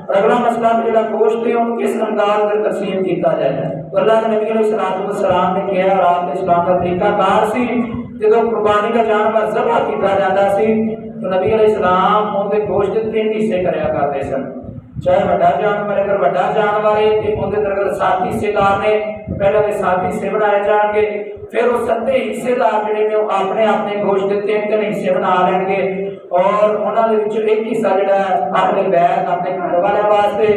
S2: اور اگلا مسئلہ جو گوشت ہے ان کس انداز میں تقسیم کیا جائے گا؟ تو اللہ کے نبی علیہ السلام نے کیا اور آپ کے اسلام کا طریقہ کار سی، جب قربانی کا جانور ذبح کیا جاتا سی تو نبی علیہ السلام ان کے گوشت 3 حصے کریا کرتے سن۔ چاہے بڑا جانور اگر بڑا جانور ہے تو اندر اگر 7 حصے دار نے پہلے وہ 7 حصے بنائے جان گے، پھر وہ 7 حصے دار جڑے نے اپنے اپنے گوشت کے 3 حصے بنا لیں گے، اور انہوں نے وچوں ایک حصہ جڑا ہے اپنے بیت اپنے گھر والے واسطے،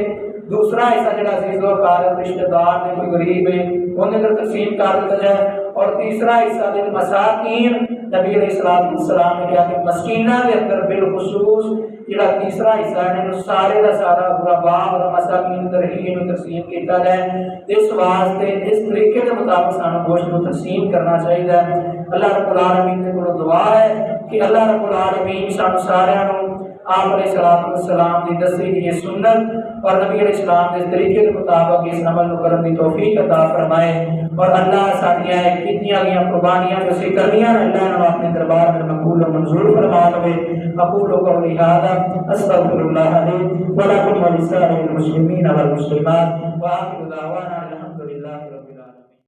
S2: دوسرا حصہ جڑا عزیز و اقارب رشتہ دار نے کوئی غریب ہے ان اندر تقسیم کر دیا جائے، اور تیسرا حصہ جو مساکین نبی علیہ السلام نے کہا کہ مسکینہ کے اندر بالخصوص جڑا تیسرا حصہ ہے انہوں سارے کا سارا غربا اور مساکین اندر ہی انہوں تقسیم کیا جائے۔ اس واسطے اس طریقے کے مطابق سانو گوشت کو تقسیم کرنا چاہیے۔ اللہ رب العالمین نے کو دعا ہے کہ اللہ رب العالمین سانو سارے آپ علیہ السلام کی دسی گئی سنت اور نبی علیہ السلام کے طریقے کے مطابق اس عمل کو کرنے کی توفیق عطا فرمائے اور اللہ ساڈیاں کیتیاں گئیاں قربانیاں جو سی کرنیاں اللہ نے اپنے دربار میں مقبول و منظور فرما لے اقول قولی ھذا استغفر اللہ لي ولکم ولسائر المسلمین والمسلمات وآخر دعوانا